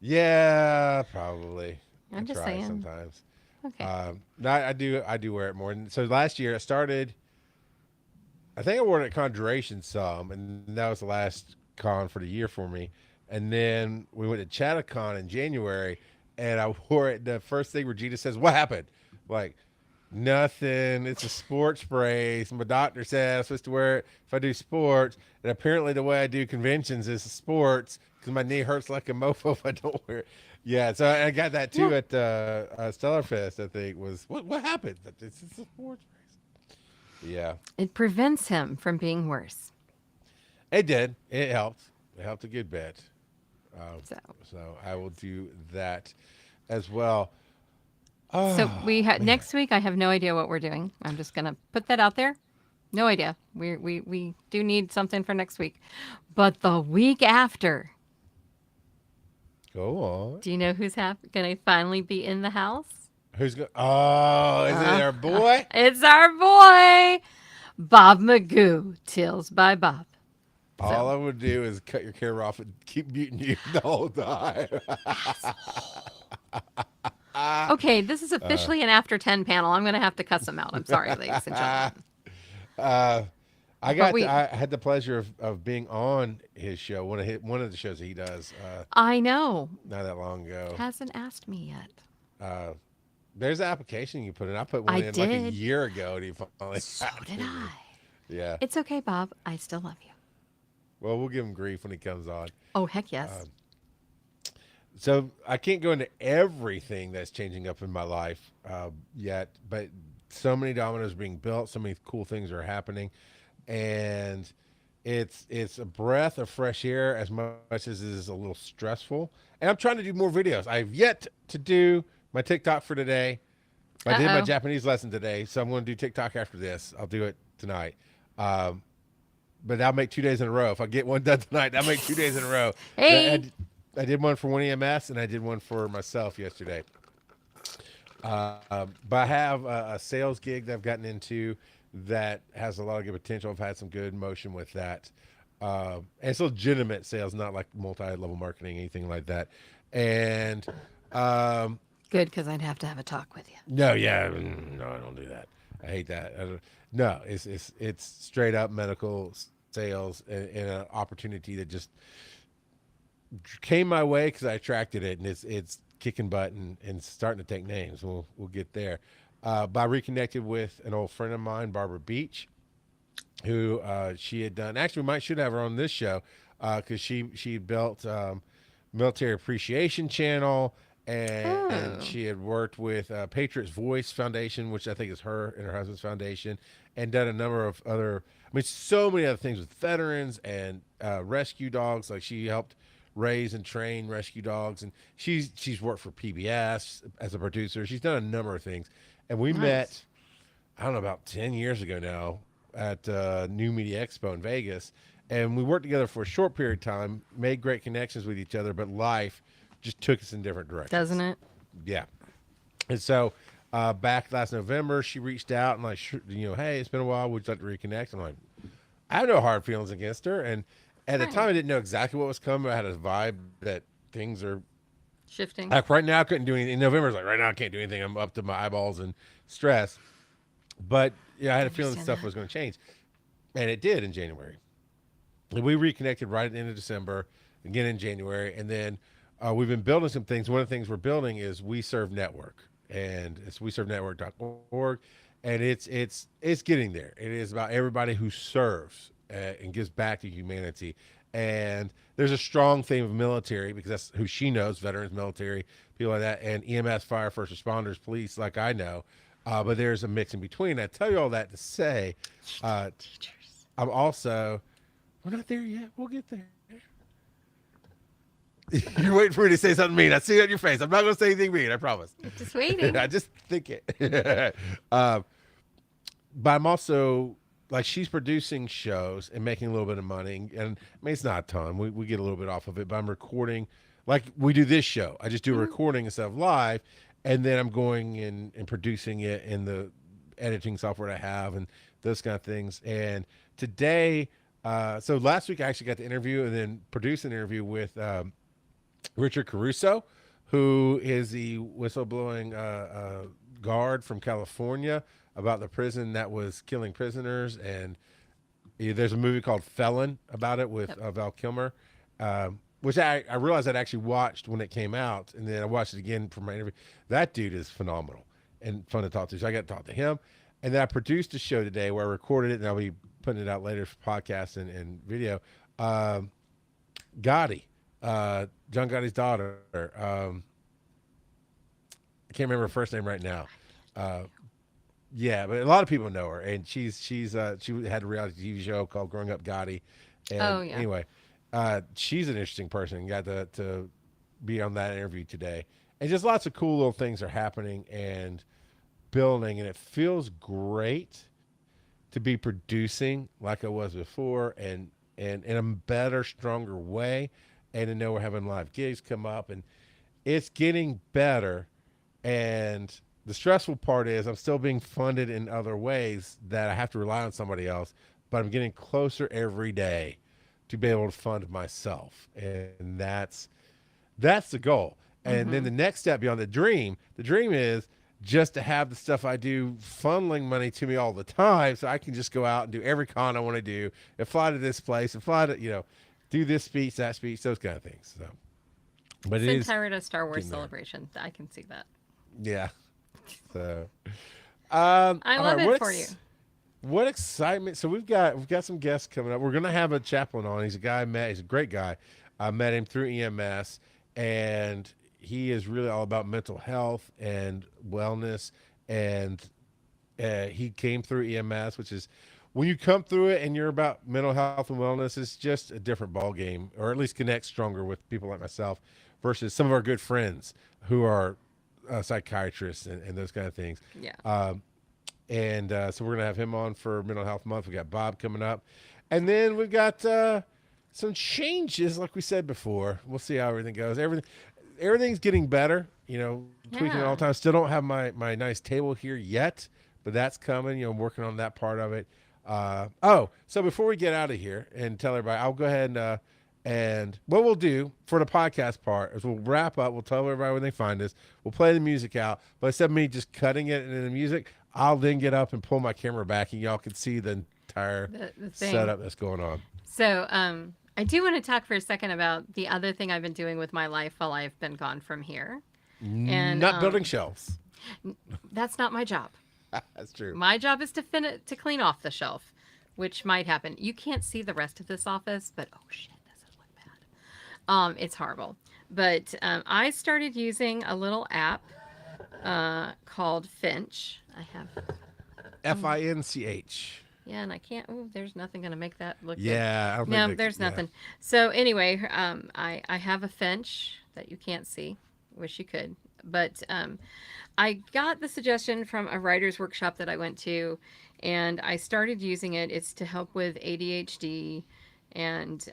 Yeah, probably. I'm I just try saying. sometimes. Okay. No, I do wear it more. And so last year I started. I think I wore it at Conjuration some, and that was the last con for the year for me. And then we went to Chattacon in January, and I wore it. The first thing Regina says, "What happened?" Like, Nothing. It's a sports brace. My doctor said I'm supposed to wear it if I do sports. And apparently, the way I do conventions is sports because my knee hurts like a mofo if I don't wear it. Yeah, so I got that too Yeah. at Stellarfest. I think was what happened. It's a sports brace. Yeah, It prevents him from being worse. it did. It helped. It helped a good bit. So, So I will do that as well. so Oh we had man, next week. I have no idea what we're doing. I'm just gonna put that out there. No idea. We do need something for next week, but the week after, go on. do you know who's gonna finally be in the house? Who's going? Oh, is it our boy? It's our boy, Bob Magoo, Tales by Bob. All So, I would do is cut your camera off and keep muting you the whole time. okay, this is officially an after 10 panel. I'm gonna have to cuss him out. I'm sorry, ladies and gentlemen. uh, But we, I had the pleasure of being on his show, one of the shows he does, I know, not that long ago. hasn't asked me yet. Uh, there's an application you put in. I put one I in like a did. year ago, and he finally So got to did me. I. Yeah. It's okay, Bob. I still love you. Well, we'll give him grief when he comes on. Oh, heck yes. So I can't go into everything that's changing up in my life yet, but so many dominoes being built, so many cool things are happening, and it's a breath of fresh air as much as it is a little stressful. And I'm trying to do more videos. I've yet to do my TikTok for today. I did my Uh-oh. Japanese lesson today, so I'm going to do TikTok after this. I'll do it tonight. But I'll make 2 days in a row. If I get one done tonight, I'll make 2 days in a row. Hey. I did one for one EMS and I did one for myself yesterday. But I have a sales gig that I've gotten into that has a lot of good potential. I've had some good motion with that. And it's legitimate sales, not like multi-level marketing, anything like that. And Good, because I'd have to have a talk with you. no, yeah, no, I don't do that. I hate that. No, it's straight up medical sales and an opportunity that just came my way because I attracted it, and it's kicking butt and starting to take names. We'll get there. But I reconnected with an old friend of mine, Barbara Beach, who she had done. Actually, we should have her on this show because she built Military Appreciation Channel. And Oh, she had worked with Patriots Voice Foundation, which I think is her and her husband's foundation, and done a number of other, I mean, so many other things with veterans and rescue dogs. Like she helped raise and train rescue dogs, and she's worked for PBS as a producer. She's done a number of things, and we nice. met, I don't know, about 10 years ago now at New Media Expo in Vegas, and we worked together for a short period of time, made great connections with each other, but life just took us in different Doesn't directions. it? Yeah. And so back last November, she reached out and like, hey, it's been a while. Would you like to reconnect? I'm like, I have no hard feelings against her. And at the time, Right. I didn't know exactly what was coming. I had a vibe that things are Shifting. like right now. I couldn't do anything. In November, I was like, right now, I can't do anything. I'm up to my eyeballs in stress. But yeah, I I had a feeling understand stuff that. was going to change. And it did in January. And we reconnected right at the end of December, again in January, and then we've been building some things. One of the things we're building is We Serve Network, and it's weservenetwork.org, and it's getting there. It is about everybody who serves and gives back to humanity. And there's a strong theme of military because that's who she knows: veterans, military, people like that, and EMS, fire, first responders, police, like I know. But there's a mix in between. I tell you all that to say, uh, Teachers. I'm also we're not there yet. We'll get there. You're waiting for me to say something mean. I see it on your face. I'm not going to say anything mean. I promise. Just waiting. I just think it. But I'm also like she's producing shows and making a little bit of money. And I mean, it's not a ton. We get a little bit off of it, but I'm recording like we do this show. I just do a recording instead of live. And then I'm going in and producing it in the editing software I have and those kind of things. And today, so last week I actually got to interview and then produce an interview with Richard Caruso, who is the whistleblowing guard from California about the prison that was killing prisoners. And there's a movie called Felon about it with Yep. Val Kilmer, which I realized I'd actually watched when it came out. And then I watched it again for my interview. That dude is phenomenal. and fun to talk to. So I got to talk to him. And then I produced a show today where I recorded it, and I'll be putting it out later for podcast and video. Gotti, John Gotti's daughter. I can't remember her first name right now. Yeah, but a lot of people know her, and she had a reality TV show called Growing Up Gotti. And Oh, yeah. anyway, she's an interesting person. Got to be on that interview today, and just lots of cool little things are happening and building, and it feels great to be producing like I was before, and in a better, stronger way, and to know we're having live gigs come up, and it's getting better. And the stressful part is I'm still being funded in other ways that I have to rely on somebody else, but I'm getting closer every day to be able to fund myself. And that's the goal. And then the next step beyond the dream is just to have the stuff I do funneling money to me all the time, so I can just go out and do every con I want to do, and fly to this place, and fly to, do this speech, that speech, those kind of things. So, but it is Tired of Star Wars getting there. Celebration. I can see that. Yeah. So, I all love right, it for you. What excitement! So we've got some guests coming up. We're gonna have a chaplain on. He's a great guy. I met him through EMS, and he is really all about mental health and wellness. And he came through EMS, which is when you come through it and you're about mental health and wellness, it's just a different ball game, or at least connect stronger with people like myself versus some of our good friends who are psychiatrists and those kind of things. Yeah. So we're gonna have him on for Mental Health Month. We got Bob coming up, and then we've got some changes, like we said before. We'll see how everything goes. Everything's getting better. Tweaking it all the time. Still don't have my nice table here yet, but that's coming. I'm working on that part of it. So before we get out of here and tell everybody, I'll go ahead and what we'll do for the podcast part is we'll wrap up. We'll tell everybody when they find us. We'll play the music out. But instead of me just cutting it into the music, I'll then get up and pull my camera back, and y'all can see the entire The thing. setup that's going on. So, I do want to talk for a second about the other thing I've been doing with my life while I've been gone from here. And Not building shelves. That's not my job. That's true. My job is to clean off the shelf, which might happen. You can't see the rest of this office, but oh shit, does it look bad? It's horrible. But I started using a little app called Finch. I have FINCH. Yeah, and I can't. Oh, there's nothing gonna make that look. Yeah, I don't good. No, think there's nothing. So anyway, I have a Finch that you can't see. Wish you could, but I got the suggestion from a writer's workshop that I went to, and I started using it. It's to help with ADHD and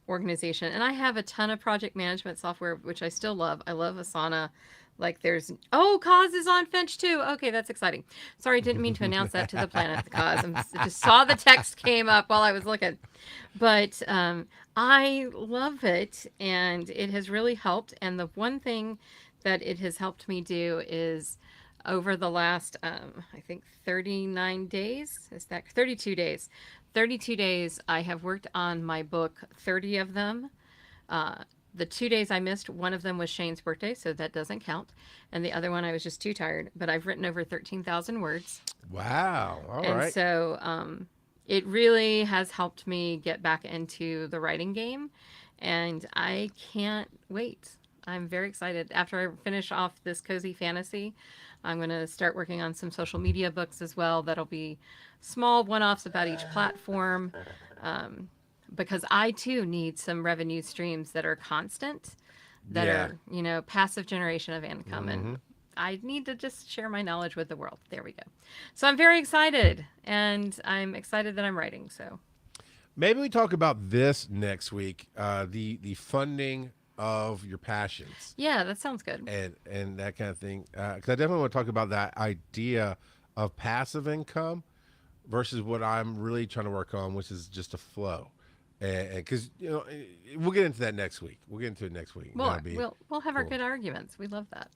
organization. And I have a ton of project management software, which I still love. I love Asana. Like Cause is on Finch too. Okay, that's exciting. Sorry, didn't mean to announce that to the planet, Cause. I just saw the text came up while I was looking. But I love it, and it has really helped. And the one thing that it has helped me do is over the last, I think 39 days, 32 days. 32 days, I have worked on my book, 30 of them. The 2 days I missed, one of them was Shane's birthday, so that doesn't count. And the other one, I was just too tired. But I've written over 13,000 words. Wow. All right. And so it really has helped me get back into the writing game. And I can't wait. I'm very excited. After I finish off this cozy fantasy, I'm going to start working on some social media books as well. That'll be small one-offs about each platform. Because I too need some revenue streams that are constant, that are, passive generation of income. And I need to just share my knowledge with the world. There we go. So I'm very excited, and I'm excited that I'm writing. So maybe we talk about this next week, the funding of your passions. Yeah, that sounds good. And that kind of thing. Because I definitely want to talk about that idea of passive income versus what I'm really trying to work on, which is just a flow. Because we'll get into that next week. We'll get into it next week. We'll have our good arguments. We love that.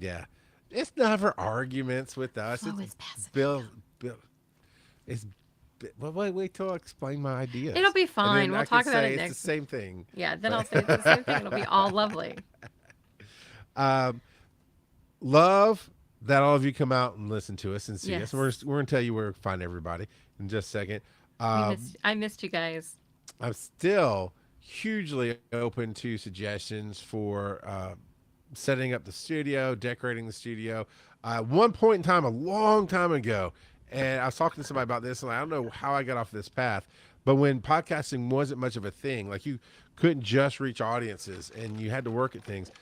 Yeah, it's never arguments with us. Flow is passive. Bill. It's. Well, wait till I explain my ideas. It'll be fine. We'll talk about it next. It's the same thing. Yeah, then I'll say it's the same thing. It'll be all lovely. Love that all of you come out and listen to us and see us. Yes. And we're going to tell you where to find everybody in just a second. I missed you guys. I'm still hugely open to suggestions for setting up the studio, decorating the studio. One point in time, a long time ago, and I was talking to somebody about this, and I don't know how I got off this path, but when podcasting wasn't much of a thing, like you couldn't just reach audiences and you had to work at things,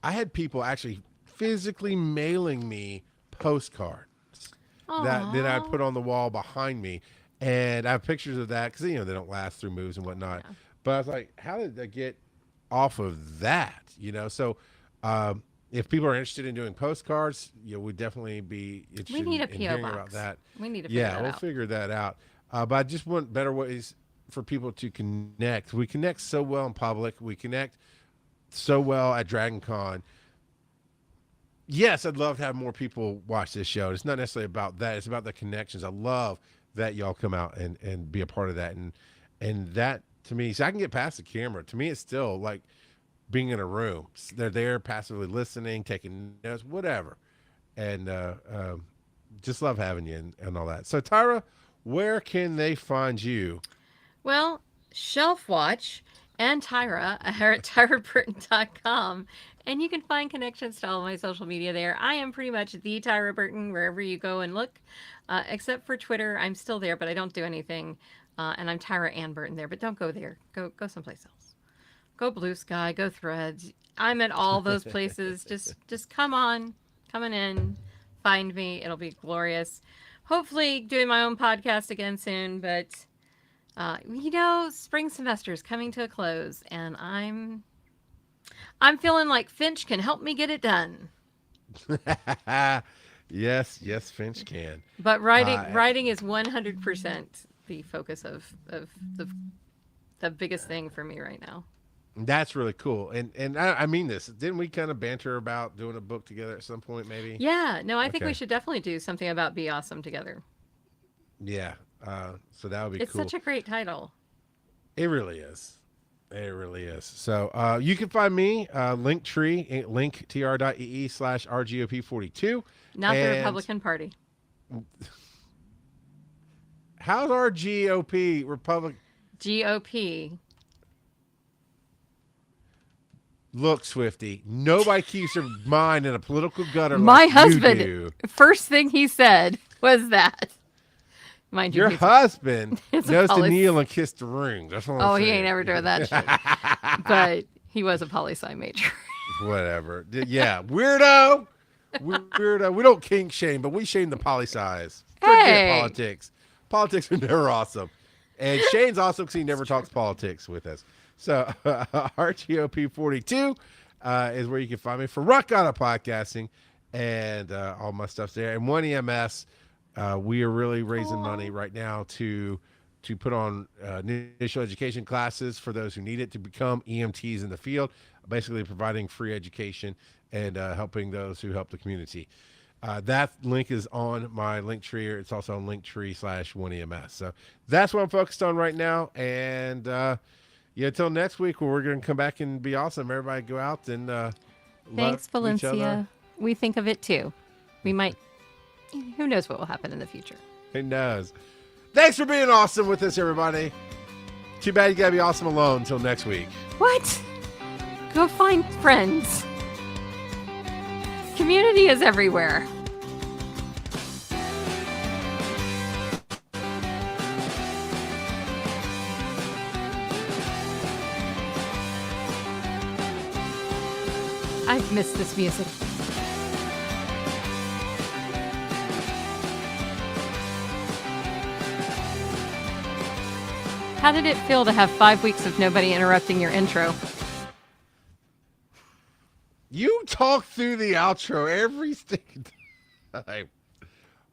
I had people actually physically mailing me postcards that then I'd put on the wall behind me. And I have pictures of that because, they don't last through moves and whatnot. Yeah. But I was like, how did I get off of that? So if people are interested in doing postcards, we'd definitely be interested in hearing box. About that. We need to figure that out. Yeah, we'll figure that out. But I just want better ways for people to connect. We connect so well in public. We connect so well at Dragon Con. Yes, I'd love to have more people watch this show. It's not necessarily about that. It's about the connections. I love that y'all come out and be a part of that. And that, to me, so I can get past the camera. To me, it's still like being in a room. They're there passively listening, taking notes, whatever. And just love having you and all that. So, Tyra, where can they find you? Well, Shelf Watch and Tyra are at tyraburton.com. And you can find connections to all of my social media there. I am pretty much the Tyra Burton wherever you go and look, except for Twitter. I'm still there, but I don't do anything. And I'm Tyra Ann Burton there, but don't go there. Go someplace else. Go Blue Sky, go Threads. I'm at all those places. just coming in, find me. It'll be glorious. Hopefully doing my own podcast again soon, but spring semester is coming to a close, and I'm feeling like Finch can help me get it done. Yes, Finch can. But writing is 100% the focus of the biggest thing for me right now. That's really cool. And I mean this. Didn't we kind of banter about doing a book together at some point, maybe? Yeah. No, I think we should definitely do something about Be Awesome together. Yeah. So that would be cool. It's such a great title. It really is. It really is. So you can find me, Linktree, linktr.ee/RGOP42. Not the Republican Party. How's our GOP Republic? GOP. Look, Swifty, nobody keeps their mind in a political gutter My like husband, you do. First thing he said was that. Mind you, your husband knows to kneel and kiss the ring. That's what I'm saying. He ain't ever doing that shit. But he was a poli-sci major. Whatever. Yeah, weirdo. Weirdo. We don't kink shame, but we shame the poli-scis. Forget politics. Politics are never awesome. And Shane's awesome because he never talks politics with us. So RGOP42 is where you can find me for Rock Out of Podcasting, and all my stuff's there. And 1EMS, we are really raising money right now to put on initial education classes for those who need it to become EMTs in the field, basically providing free education and helping those who help the community. That link is on my Linktree. It's also on Linktree/1EMS. So that's what I'm focused on right now. And until next week, where we're going to come back and be awesome. Everybody go out and thanks, love each other. Valencia. We think of it too. We might. Who knows what will happen in the future? Who knows? Thanks for being awesome with us, everybody. Too bad you got to be awesome alone until next week. What? Go find friends. Community is everywhere. I've missed this music. How did it feel to have 5 weeks of nobody interrupting your intro? You talk through the outro every single time.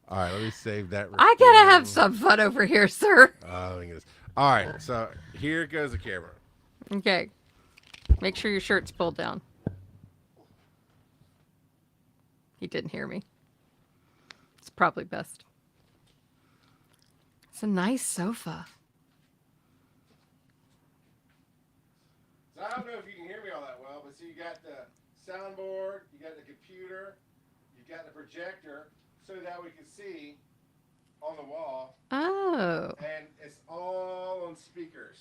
All right, let me save that. I gotta have some fun over here, sir. Oh, look at this. All right, so here goes the camera. Okay. Make sure your shirt's pulled down. He didn't hear me. It's probably best. It's a nice sofa. So I don't know if you can hear me all that well, but so you got the soundboard, you got the computer, you got the projector so that we can see on the wall. Oh. And it's all on speakers.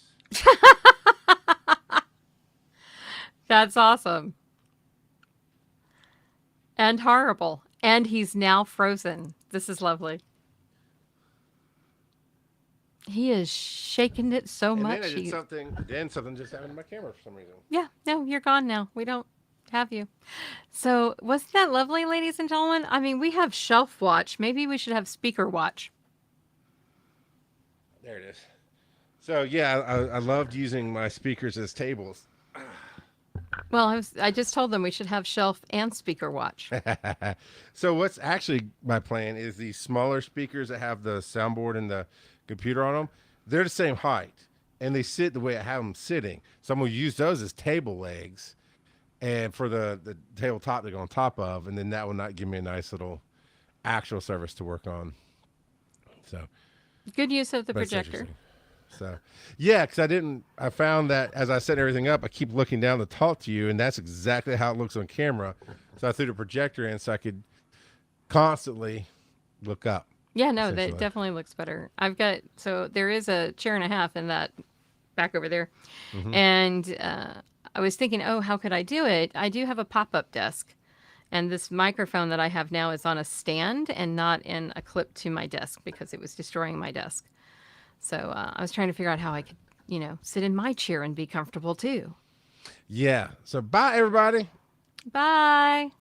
That's awesome. And horrible. And he's now frozen. This is lovely. He is shaking it so And much. then I did something. Then something just happened to my camera for some reason. Yeah, no, you're gone now. We don't have you. So wasn't that lovely, ladies and gentlemen? I mean, we have shelf watch. Maybe we should have speaker watch. There it is. So yeah, I loved using my speakers as tables. Well, I just told them we should have shelf and speaker watch. So what's actually my plan is these smaller speakers that have the soundboard and the computer on them. They're the same height, and they sit the way I have them sitting. So I'm gonna use those as table legs, and for the tabletop to go on top of, and then that will not give me a nice little actual surface to work on. So Good use of the but it's projector. interesting. So, yeah, because I found that as I set everything up, I keep looking down to talk to you, and that's exactly how it looks on camera. So I threw the projector in so I could constantly look up. Yeah, no, that Essentially. definitely looks better. So there is a chair and a half in that back over there. And I was thinking, oh, how could I do it? I do have a pop-up desk. And this microphone that I have now is on a stand and not in a clip to my desk because it was destroying my desk. So I was trying to figure out how I could, sit in my chair and be comfortable too. Yeah. So bye, everybody. Bye.